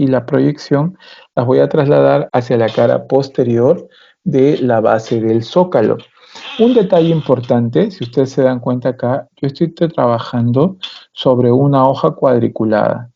la proyección, las voy a trasladar hacia la cara posterior de la base del zócalo. Un detalle importante, si ustedes se dan cuenta acá, yo estoy trabajando sobre una hoja cuadriculada,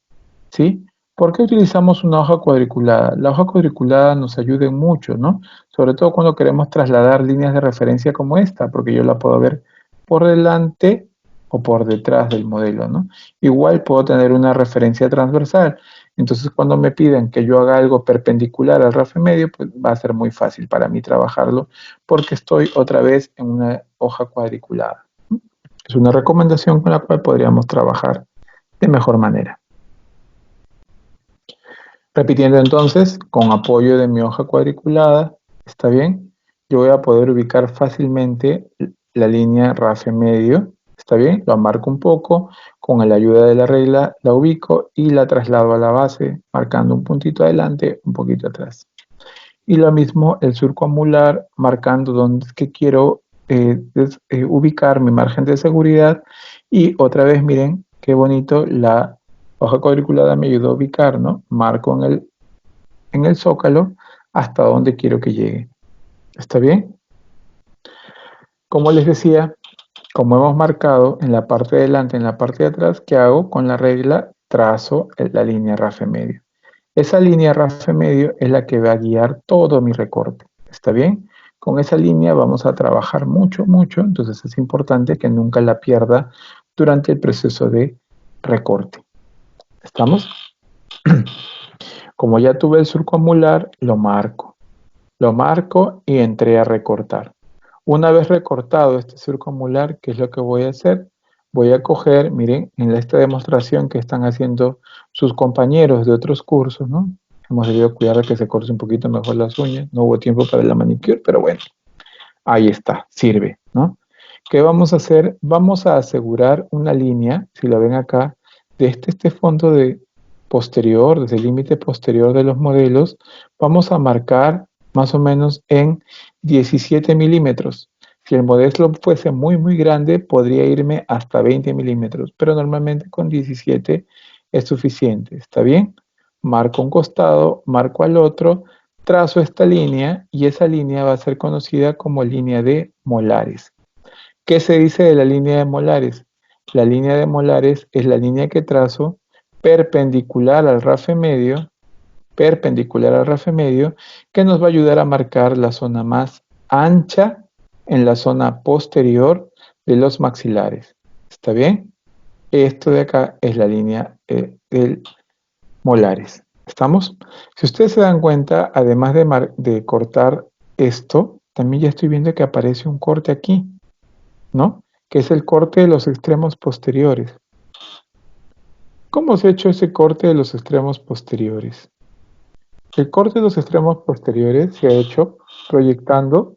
¿sí? ¿Por qué utilizamos una hoja cuadriculada? La hoja cuadriculada nos ayuda en mucho, ¿no? Sobre todo cuando queremos trasladar líneas de referencia como esta, porque yo la puedo ver por delante o por detrás del modelo, ¿no? Igual puedo tener una referencia transversal. Entonces, cuando me piden que yo haga algo perpendicular al rafe medio, pues va a ser muy fácil para mí trabajarlo porque estoy otra vez en una hoja cuadriculada. Es una recomendación con la cual podríamos trabajar de mejor manera. Repitiendo entonces, con apoyo de mi hoja cuadriculada, ¿está bien? Yo voy a poder ubicar fácilmente la línea rafe medio, ¿está bien? Lo marco un poco, con la ayuda de la regla la ubico y la traslado a la base, marcando un puntito adelante, un poquito atrás. Y lo mismo el surco amular, marcando dónde es que quiero ubicar mi margen de seguridad. Y otra vez, miren, qué bonito, la hoja cuadriculada me ayudó a ubicar, ¿no? Marco en el zócalo hasta donde quiero que llegue. ¿Está bien? Como les decía, como hemos marcado en la parte de delante, en la parte de atrás, ¿qué hago? Con la regla trazo la línea rafe medio. Esa línea rafe medio es la que va a guiar todo mi recorte. ¿Está bien? Con esa línea vamos a trabajar mucho, mucho, entonces es importante que nunca la pierda durante el proceso de recorte. ¿Estamos? Como ya tuve el surco amular, lo marco y entré a recortar. Una vez recortado este surco amular, ¿qué es lo que voy a hacer? Voy a coger, miren, en esta demostración que están haciendo sus compañeros de otros cursos, ¿no? Hemos debido cuidar de que se corte un poquito mejor las uñas, no hubo tiempo para la manicure, pero bueno, ahí está, sirve, ¿no? ¿Qué vamos a hacer? Vamos a asegurar una línea, si la ven acá, de este fondo de posterior, desde el límite posterior de los modelos, vamos a marcar más o menos en 17 milímetros. Si el modelo fuese muy, muy grande, podría irme hasta 20 milímetros, pero normalmente con 17 es suficiente, ¿está bien? Marco un costado, marco al otro, trazo esta línea y esa línea va a ser conocida como línea de molares. ¿Qué se dice de la línea de molares? La línea de molares es la línea que trazo perpendicular al rafe medio, que nos va a ayudar a marcar la zona más ancha en la zona posterior de los maxilares. ¿Está bien? Esto de acá es la línea del molares. ¿Estamos? Si ustedes se dan cuenta, además de cortar esto, también ya estoy viendo que aparece un corte aquí, ¿no? Que es el corte de los extremos posteriores. ¿Cómo se ha hecho ese corte de los extremos posteriores? El corte de los extremos posteriores se ha hecho proyectando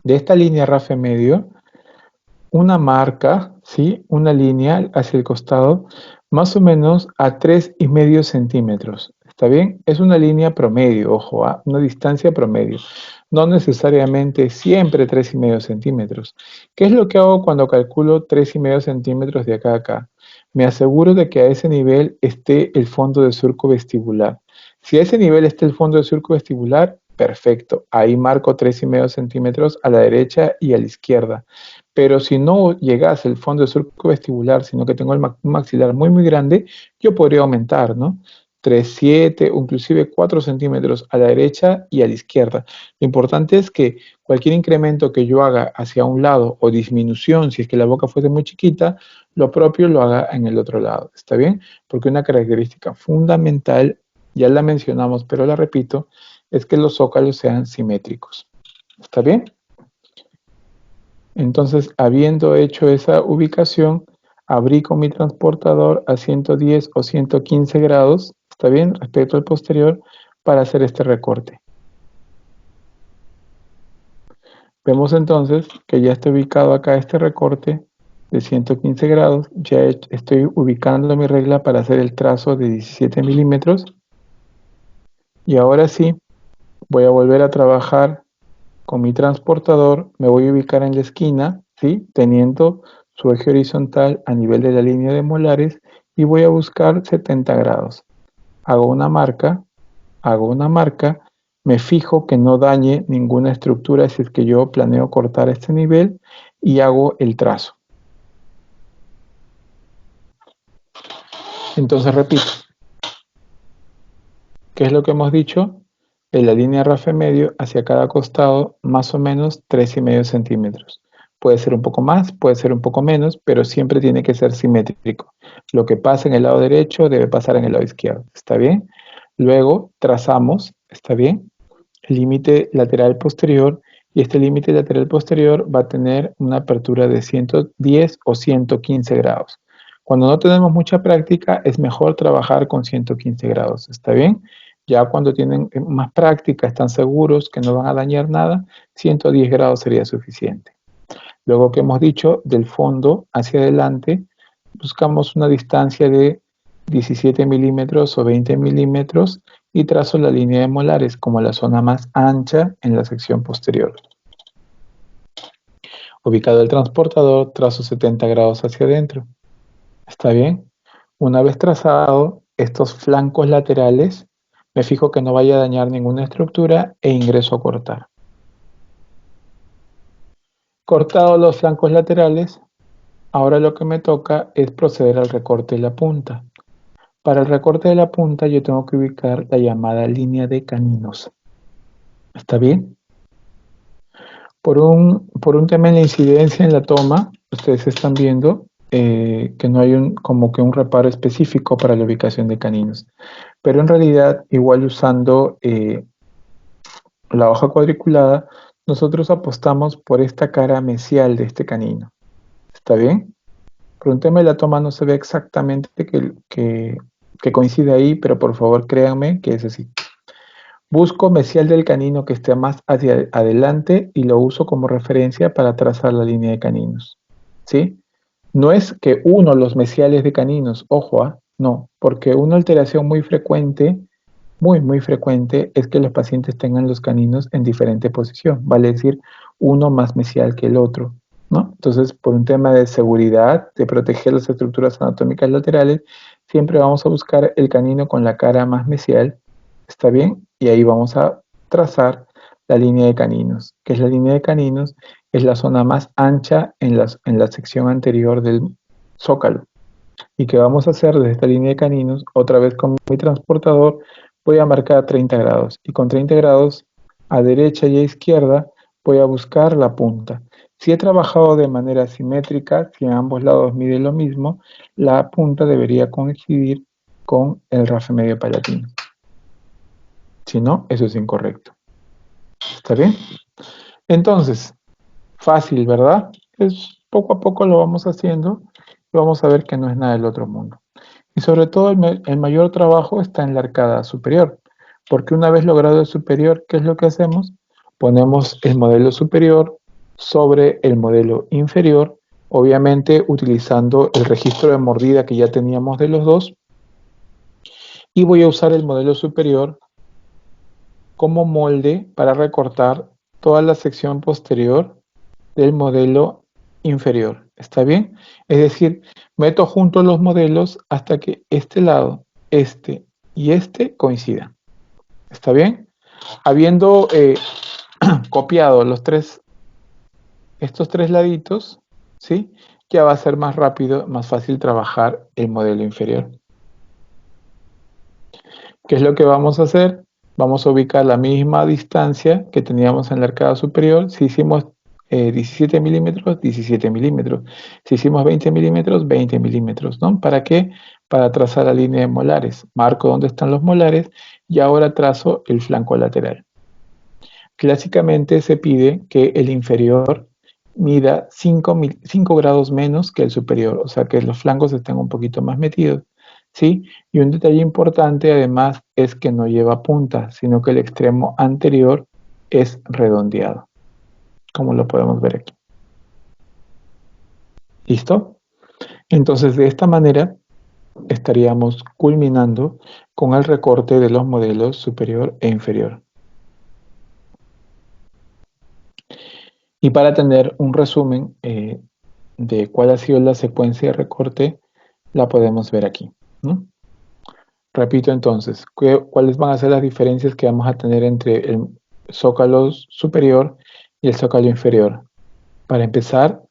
de esta línea rafe medio una marca, ¿sí? Una línea hacia el costado, más o menos a 3,5 centímetros. ¿Está bien? Es una línea promedio, ojo, una distancia promedio. No necesariamente siempre 3,5 centímetros. ¿Qué es lo que hago cuando calculo 3,5 centímetros de acá a acá? Me aseguro de que a ese nivel esté el fondo de surco vestibular. Si a ese nivel está el fondo de surco vestibular, perfecto. Ahí marco 3,5 centímetros a la derecha y a la izquierda. Pero si no llegase el fondo de surco vestibular, sino que tengo el maxilar muy, muy grande, yo podría aumentar, ¿no? 3, 7 o inclusive 4 centímetros a la derecha y a la izquierda. Lo importante es que cualquier incremento que yo haga hacia un lado o disminución, si es que la boca fuese muy chiquita, lo propio lo haga en el otro lado. ¿Está bien? Porque una característica fundamental, ya la mencionamos, pero la repito, es que los zócalos sean simétricos. ¿Está bien? Entonces, habiendo hecho esa ubicación, abrí con mi transportador a 110 o 115 grados, ¿está bien? Respecto al posterior, para hacer este recorte. Vemos entonces que ya está ubicado acá este recorte de 115 grados. Ya estoy ubicando mi regla para hacer el trazo de 17 milímetros. Y ahora sí, voy a volver a trabajar con mi transportador, me voy a ubicar en la esquina, ¿sí? Teniendo su eje horizontal a nivel de la línea de molares y voy a buscar 70 grados. Hago una marca, me fijo que no dañe ninguna estructura si es que yo planeo cortar este nivel y hago el trazo. Entonces repito, ¿qué es lo que hemos dicho? De la línea rafe medio hacia cada costado, más o menos 3,5 centímetros. Puede ser un poco más, puede ser un poco menos, pero siempre tiene que ser simétrico. Lo que pasa en el lado derecho debe pasar en el lado izquierdo. ¿Está bien? Luego trazamos, ¿está bien? El límite lateral posterior y este límite lateral posterior va a tener una apertura de 110 o 115 grados. Cuando no tenemos mucha práctica, es mejor trabajar con 115 grados. ¿Está bien? Ya cuando tienen más práctica, están seguros que no van a dañar nada, 110 grados sería suficiente. Luego que hemos dicho, del fondo hacia adelante, buscamos una distancia de 17 milímetros o 20 milímetros y trazo la línea de molares como la zona más ancha en la sección posterior. Ubicado el transportador, trazo 70 grados hacia adentro. ¿Está bien? Una vez trazado estos flancos laterales, me fijo que no vaya a dañar ninguna estructura e ingreso a cortar. Cortados los flancos laterales, ahora lo que me toca es proceder al recorte de la punta. Para el recorte de la punta yo tengo que ubicar la llamada línea de caninos. ¿Está bien? Por un tema en la incidencia en la toma, ustedes están viendo que no hay como que un reparo específico para la ubicación de caninos. Pero en realidad, igual usando la hoja cuadriculada, nosotros apostamos por esta cara mesial de este canino. ¿Está bien? Por un tema de la toma no se ve exactamente que coincide ahí, pero por favor créanme que es así. Busco mesial del canino que esté más hacia adelante y lo uso como referencia para trazar la línea de caninos. ¿Sí? No es que uno los mesiales de caninos, ojo, no, porque una alteración muy frecuente, muy frecuente, es que los pacientes tengan los caninos en diferente posición, vale decir, uno más mesial que el otro, ¿no? Entonces, por un tema de seguridad, de proteger las estructuras anatómicas laterales, siempre vamos a buscar el canino con la cara más mesial, ¿está bien? Y ahí vamos a trazar la línea de caninos. ¿Qué es la línea de caninos? Es la zona más ancha en la sección anterior del zócalo. ¿Y qué vamos a hacer desde esta línea de caninos? Otra vez con mi transportador voy a marcar 30 grados. Y con 30 grados a derecha y a izquierda voy a buscar la punta. Si he trabajado de manera simétrica, si en ambos lados mide lo mismo, la punta debería coincidir con el rafe medio palatino. Si no, eso es incorrecto. ¿Está bien? Entonces, fácil, ¿verdad? Es poco a poco lo vamos haciendo y vamos a ver que no es nada del otro mundo. Y sobre todo el mayor trabajo está en la arcada superior, porque una vez logrado el superior, ¿qué es lo que hacemos? Ponemos el modelo superior sobre el modelo inferior, obviamente utilizando el registro de mordida que ya teníamos de los dos, y voy a usar el modelo superior como molde para recortar toda la sección posterior del modelo inferior. ¿Está bien? Es decir, meto juntos los modelos hasta que este lado, este y este coincidan. ¿Está bien? Habiendo copiado estos tres laditos, ¿sí? Ya va a ser más rápido, más fácil trabajar el modelo inferior. ¿Qué es lo que vamos a hacer? Vamos a ubicar la misma distancia que teníamos en la arcada superior. Si hicimos 17 milímetros, 17 milímetros. Si hicimos 20 milímetros, 20 milímetros, ¿no? ¿Para qué? Para trazar la línea de molares. Marco dónde están los molares y ahora trazo el flanco lateral. Clásicamente se pide que el inferior mida 5 grados menos que el superior, o sea que los flancos estén un poquito más metidos, ¿sí? Y un detalle importante además es que no lleva punta, sino que el extremo anterior es redondeado, como lo podemos ver aquí. ¿Listo? Entonces de esta manera estaríamos culminando con el recorte de los modelos superior e inferior. Y para tener un resumen de cuál ha sido la secuencia de recorte, la podemos ver aquí, ¿no? Repito entonces, ¿cuáles van a ser las diferencias que vamos a tener entre el zócalo superior y el zócalo inferior? Para empezar,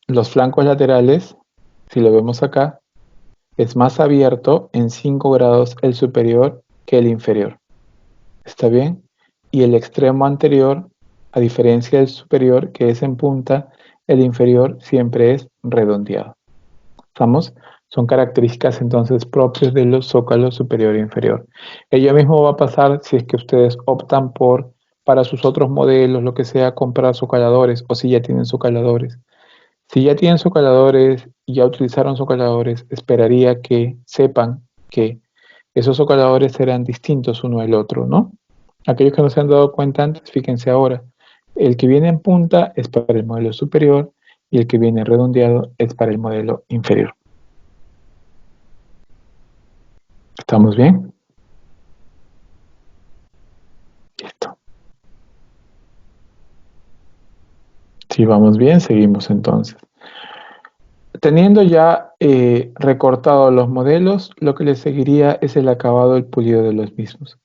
los flancos laterales, si lo vemos acá, es más abierto en 5 grados el superior que el inferior. ¿Está bien? Y el extremo anterior, a diferencia del superior, que es en punta, el inferior siempre es redondeado. ¿Estamos? Son características entonces propias de los zócalos superior e inferior. Ello mismo va a pasar si es que ustedes optan por, para sus otros modelos, lo que sea, comprar socaladores o si ya tienen socaladores. Si ya tienen socaladores y ya utilizaron socaladores, esperaría que sepan que esos socaladores serán distintos uno del otro, ¿no? Aquellos que no se han dado cuenta antes, fíjense ahora. El que viene en punta es para el modelo superior y el que viene redondeado es para el modelo inferior. ¿Estamos bien? Listo. Si vamos bien, seguimos entonces. Teniendo ya recortados los modelos, lo que le seguiría es el acabado, el pulido de los mismos.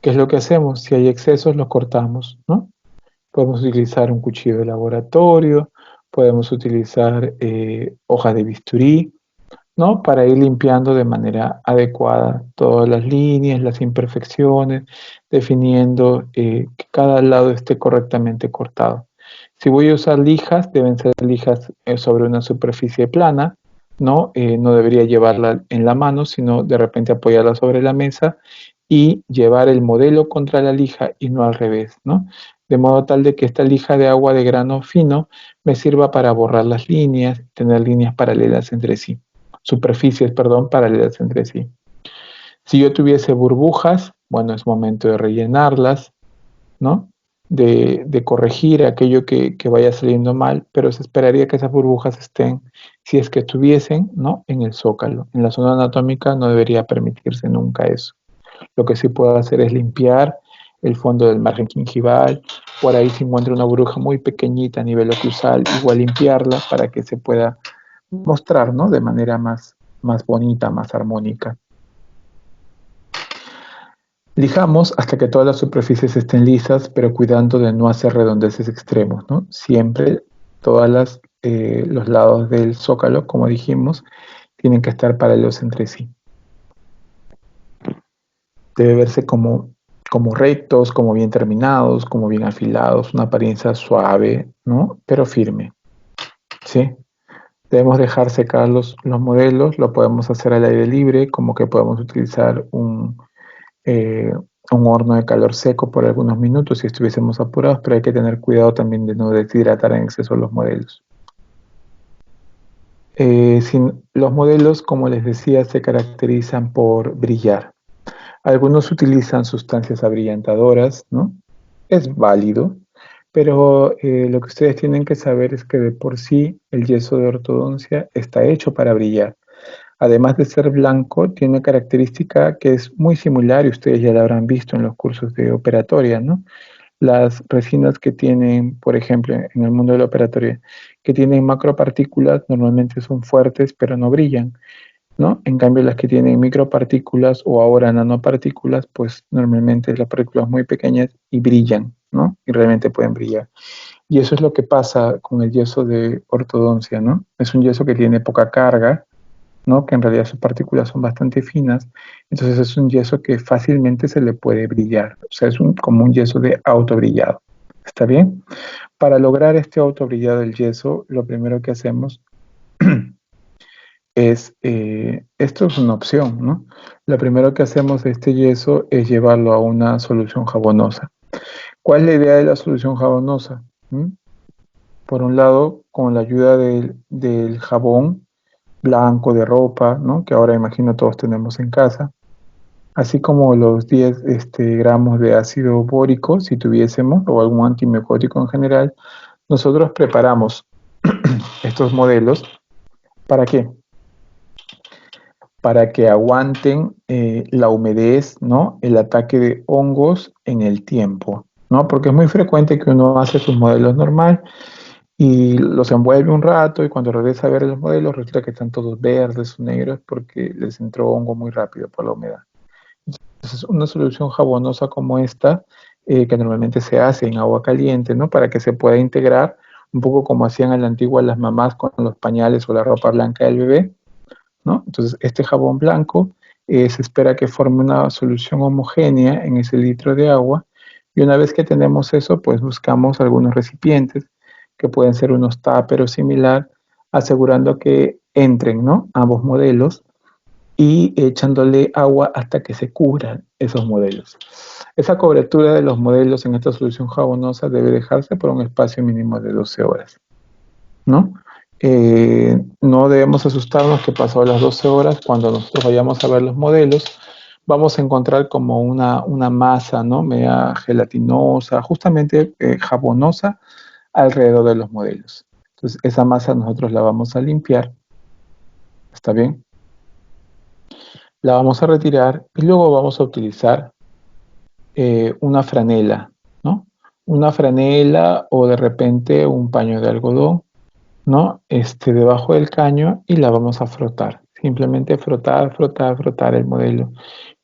¿Qué es lo que hacemos? Si hay excesos, los cortamos, ¿no? Podemos utilizar un cuchillo de laboratorio, podemos utilizar hojas de bisturí, ¿no? Para ir limpiando de manera adecuada todas las líneas, las imperfecciones, definiendo que cada lado esté correctamente cortado. Si voy a usar lijas, deben ser lijas sobre una superficie plana, ¿no? No debería llevarla en la mano, sino de repente apoyarla sobre la mesa y llevar el modelo contra la lija y no al revés, ¿no? De modo tal de que esta lija de agua de grano fino me sirva para borrar las líneas, tener líneas paralelas entre sí, superficies, perdón, paralelas entre sí. Si yo tuviese burbujas, bueno, es momento de rellenarlas, ¿no? De corregir aquello que vaya saliendo mal, pero se esperaría que esas burbujas estén, si es que estuviesen, ¿no? En el zócalo. En la zona anatómica no debería permitirse nunca eso. Lo que sí puedo hacer es limpiar el fondo del margen gingival. Por ahí si encuentro una burbuja muy pequeñita a nivel oclusal, igual limpiarla para que se pueda mostrar, ¿no? De manera más bonita, más armónica. Lijamos hasta que todas las superficies estén lisas, pero cuidando de no hacer redondeces extremos, ¿no? Siempre los lados del zócalo, como dijimos, tienen que estar paralelos entre sí. Debe verse como rectos, como bien terminados, como bien afilados, una apariencia suave, ¿no? Pero firme, ¿sí? Debemos dejar secar los modelos, lo podemos hacer al aire libre, como que podemos utilizar un horno de calor seco por algunos minutos si estuviésemos apurados, pero hay que tener cuidado también de no deshidratar en exceso los modelos. Los modelos, como les decía, se caracterizan por brillar. Algunos utilizan sustancias abrillantadoras, ¿no? Es válido, pero lo que ustedes tienen que saber es que de por sí el yeso de ortodoncia está hecho para brillar. Además de ser blanco, tiene característica que es muy similar y ustedes ya la habrán visto en los cursos de operatoria, ¿no? Las resinas que tienen, por ejemplo, en el mundo de la operatoria, que tienen macropartículas, normalmente son fuertes, pero no brillan, ¿no? En cambio, las que tienen micropartículas o ahora nanopartículas, pues normalmente las partículas muy pequeñas y brillan, ¿no? Y realmente pueden brillar. Y eso es lo que pasa con el yeso de ortodoncia, ¿no? Es un yeso que tiene poca carga, ¿no? Que en realidad sus partículas son bastante finas, entonces es un yeso que fácilmente se le puede brillar, o sea, es como un yeso de autobrillado, ¿está bien? Para lograr este autobrillado del yeso, lo primero que hacemos es, esto es una opción, ¿no? Lo primero que hacemos de este yeso es llevarlo a una solución jabonosa. ¿Cuál es la idea de la solución jabonosa? ¿Mm? Por un lado, con la ayuda del jabón blanco de ropa, ¿no? Que ahora imagino todos tenemos en casa, así como los 10 gramos de ácido bórico, si tuviésemos, o algún antimicótico en general, nosotros preparamos estos modelos. ¿Para qué? Para que aguanten la humedez, ¿no? El ataque de hongos en el tiempo, ¿no? Porque es muy frecuente que uno hace sus modelos normal y los envuelve un rato y cuando regresa a ver los modelos resulta que están todos verdes o negros porque les entró hongo muy rápido por la humedad. Entonces, una solución jabonosa como esta, que normalmente se hace en agua caliente, ¿no? Para que se pueda integrar, un poco como hacían a la antigua las mamás con los pañales o la ropa blanca del bebé, ¿no? Entonces, este jabón blanco se espera que forme una solución homogénea en ese litro de agua y una vez que tenemos eso, pues buscamos algunos recipientes que pueden ser unos tupper o similar, asegurando que entren, ¿no? Ambos modelos y echándole agua hasta que se cubran esos modelos. Esa cobertura de los modelos en esta solución jabonosa debe dejarse por un espacio mínimo de 12 horas, ¿no? No debemos asustarnos que pasado las 12 horas, cuando nosotros vayamos a ver los modelos, vamos a encontrar como una masa, ¿no? Media gelatinosa, justamente jabonosa alrededor de los modelos. Entonces, esa masa nosotros la vamos a limpiar, ¿está bien? La vamos a retirar y luego vamos a utilizar una franela, ¿no? Una franela o de repente un paño de algodón, ¿no? Debajo del caño y la vamos a frotar. Simplemente frotar, frotar, frotar el modelo.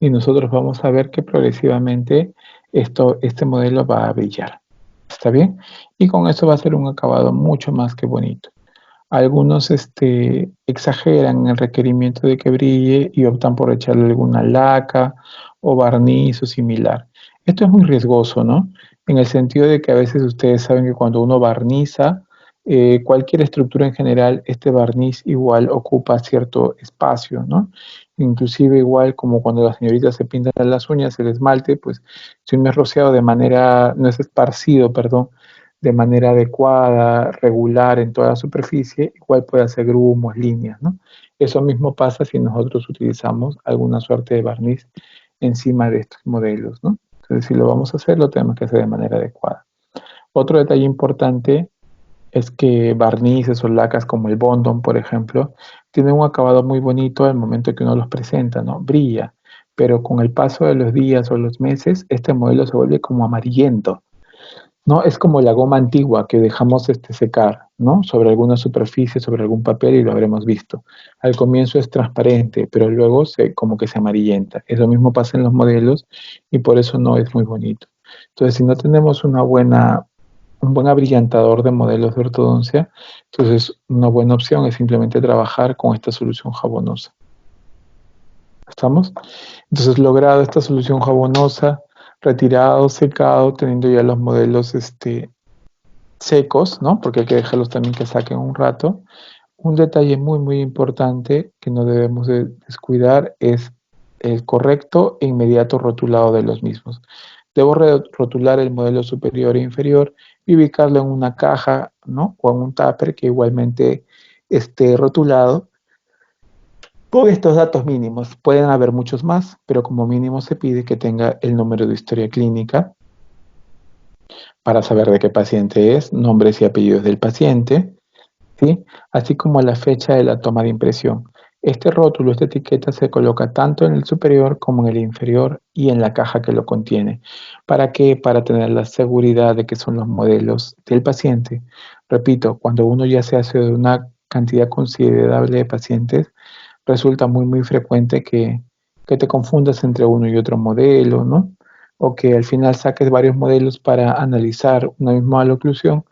Y nosotros vamos a ver que progresivamente este modelo va a brillar. ¿Está bien? Y con eso va a ser un acabado mucho más que bonito. Algunos exageran en el requerimiento de que brille y optan por echarle alguna laca o barniz o similar. Esto es muy riesgoso, ¿no? En el sentido de que a veces ustedes saben que cuando uno barniza, cualquier estructura en general, este barniz igual ocupa cierto espacio, ¿no? Inclusive igual como cuando las señoritas se pintan las uñas, el esmalte, pues si no es rociado de manera, no es esparcido, perdón, de manera adecuada, regular en toda la superficie, igual puede hacer grumos, líneas, ¿no? Eso mismo pasa si nosotros utilizamos alguna suerte de barniz encima de estos modelos, ¿no? Entonces, si lo vamos a hacer, lo tenemos que hacer de manera adecuada. Otro detalle importante es que barnices o lacas como el Bondon, por ejemplo, tienen un acabado muy bonito al momento que uno los presenta, ¿no? Brilla, pero con el paso de los días o los meses, este modelo se vuelve como amarillento, ¿no? Es como la goma antigua que dejamos secar, ¿no? Sobre alguna superficie, sobre algún papel y lo habremos visto. Al comienzo es transparente, pero luego como que se amarillenta. Eso mismo pasa en los modelos y por eso no es muy bonito. Entonces, si no tenemos una buena un buen abrillantador de modelos de ortodoncia. Entonces, una buena opción es simplemente trabajar con esta solución jabonosa. ¿Estamos? Entonces, logrado esta solución jabonosa, retirado, secado, teniendo ya los modelos secos, ¿no? Porque hay que dejarlos también que saquen un rato. Un detalle muy, muy importante que no debemos de descuidar es el correcto e inmediato rotulado de los mismos. Debo rotular el modelo superior e inferior y ubicarlo en una caja, ¿no? O en un tupper que igualmente esté rotulado con estos datos mínimos. Pueden haber muchos más, pero como mínimo se pide que tenga el número de historia clínica para saber de qué paciente es, nombres y apellidos del paciente, ¿sí? Así como la fecha de la toma de impresión. Este rótulo, esta etiqueta se coloca tanto en el superior como en el inferior y en la caja que lo contiene. ¿Para qué? Para tener la seguridad de que son los modelos del paciente. Repito, cuando uno ya se hace de una cantidad considerable de pacientes, resulta muy, muy frecuente que te confundas entre uno y otro modelo, ¿no? O que al final saques varios modelos para analizar una misma maloclusión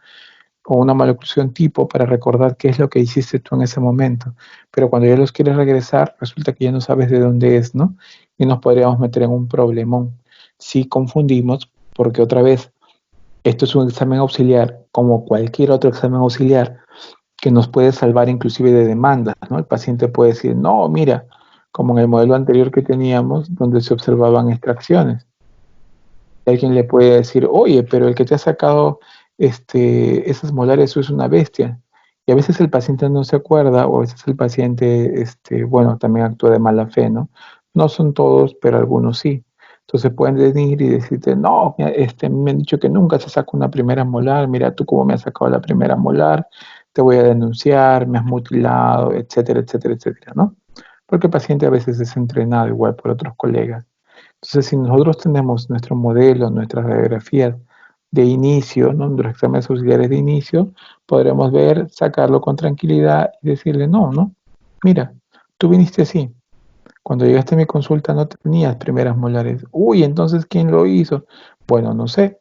o una maloclusión tipo para recordar qué es lo que hiciste tú en ese momento. Pero cuando ya los quieres regresar, resulta que ya no sabes de dónde es, ¿no? Y nos podríamos meter en un problemón si confundimos, porque otra vez, esto es un examen auxiliar, como cualquier otro examen auxiliar, que nos puede salvar inclusive de demandas, ¿no? El paciente puede decir, no, mira, como en el modelo anterior que teníamos, donde se observaban extracciones. Alguien le puede decir, oye, pero el que te ha sacado esas molares es una bestia. Y a veces el paciente no se acuerda, o a veces el paciente, bueno, también actúa de mala fe, ¿no? No son todos, pero algunos sí. Entonces pueden venir y decirte, no, mira, me han dicho que nunca se saca una primera molar, mira tú cómo me has sacado la primera molar, te voy a denunciar, me has mutilado, etcétera, etcétera, etcétera, ¿no? Porque el paciente a veces es entrenado igual por otros colegas. Entonces, si nosotros tenemos nuestro modelo, nuestras radiografías de inicio, ¿no? Nuestros exámenes auxiliares de inicio, podremos ver, sacarlo con tranquilidad y decirle, no, no, mira, tú viniste así. Cuando llegaste a mi consulta no tenías primeras molares. Uy, entonces, ¿quién lo hizo? Bueno, no sé.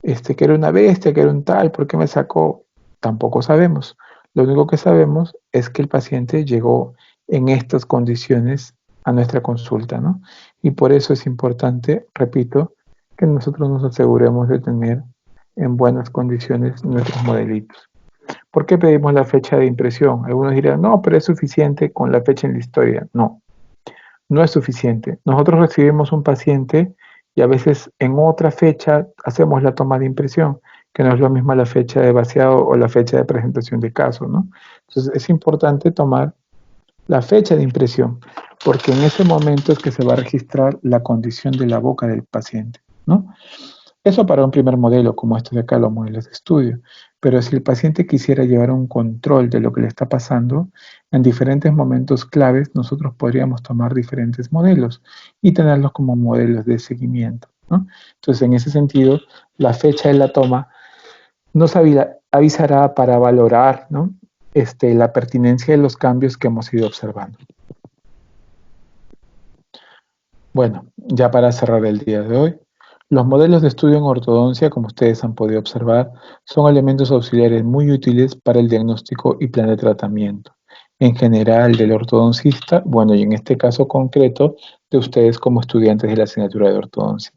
Que era una bestia, que era un tal, ¿por qué me sacó? Tampoco sabemos. Lo único que sabemos es que el paciente llegó en estas condiciones a nuestra consulta, ¿no? Y por eso es importante, repito, que nosotros nos aseguremos de tener en buenas condiciones nuestros modelitos. ¿Por qué pedimos la fecha de impresión? Algunos dirán, no, pero es suficiente con la fecha en la historia. No, no es suficiente. Nosotros recibimos un paciente y a veces en otra fecha hacemos la toma de impresión, que no es lo mismo la fecha de vaciado o la fecha de presentación de caso, ¿no? Entonces es importante tomar la fecha de impresión, porque en ese momento es que se va a registrar la condición de la boca del paciente, ¿no? Eso para un primer modelo, como estos de acá, los modelos de estudio. Pero si el paciente quisiera llevar un control de lo que le está pasando, en diferentes momentos claves nosotros podríamos tomar diferentes modelos y tenerlos como modelos de seguimiento, ¿no? Entonces, en ese sentido, la fecha de la toma nos avisará para valorar, ¿no? La pertinencia de los cambios que hemos ido observando. Bueno, ya para cerrar el día de hoy, los modelos de estudio en ortodoncia, como ustedes han podido observar, son elementos auxiliares muy útiles para el diagnóstico y plan de tratamiento. En general del ortodoncista, bueno, y en este caso concreto, de ustedes como estudiantes de la asignatura de ortodoncia.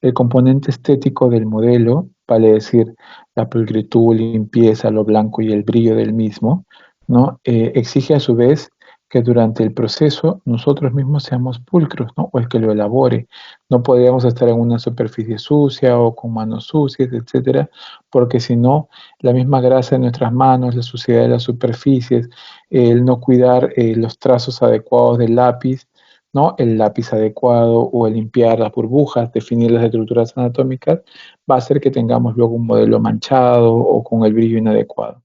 El componente estético del modelo, vale decir, la pulcritud, limpieza, lo blanco y el brillo del mismo, ¿no? Exige a su vez que durante el proceso nosotros mismos seamos pulcros, ¿no? O el que lo elabore. No podríamos estar en una superficie sucia o con manos sucias, etcétera, porque si no, la misma grasa de nuestras manos, la suciedad de las superficies, el no cuidar los trazos adecuados del lápiz, ¿no? El lápiz adecuado o el limpiar las burbujas, definir las estructuras anatómicas, va a hacer que tengamos luego un modelo manchado o con el brillo inadecuado.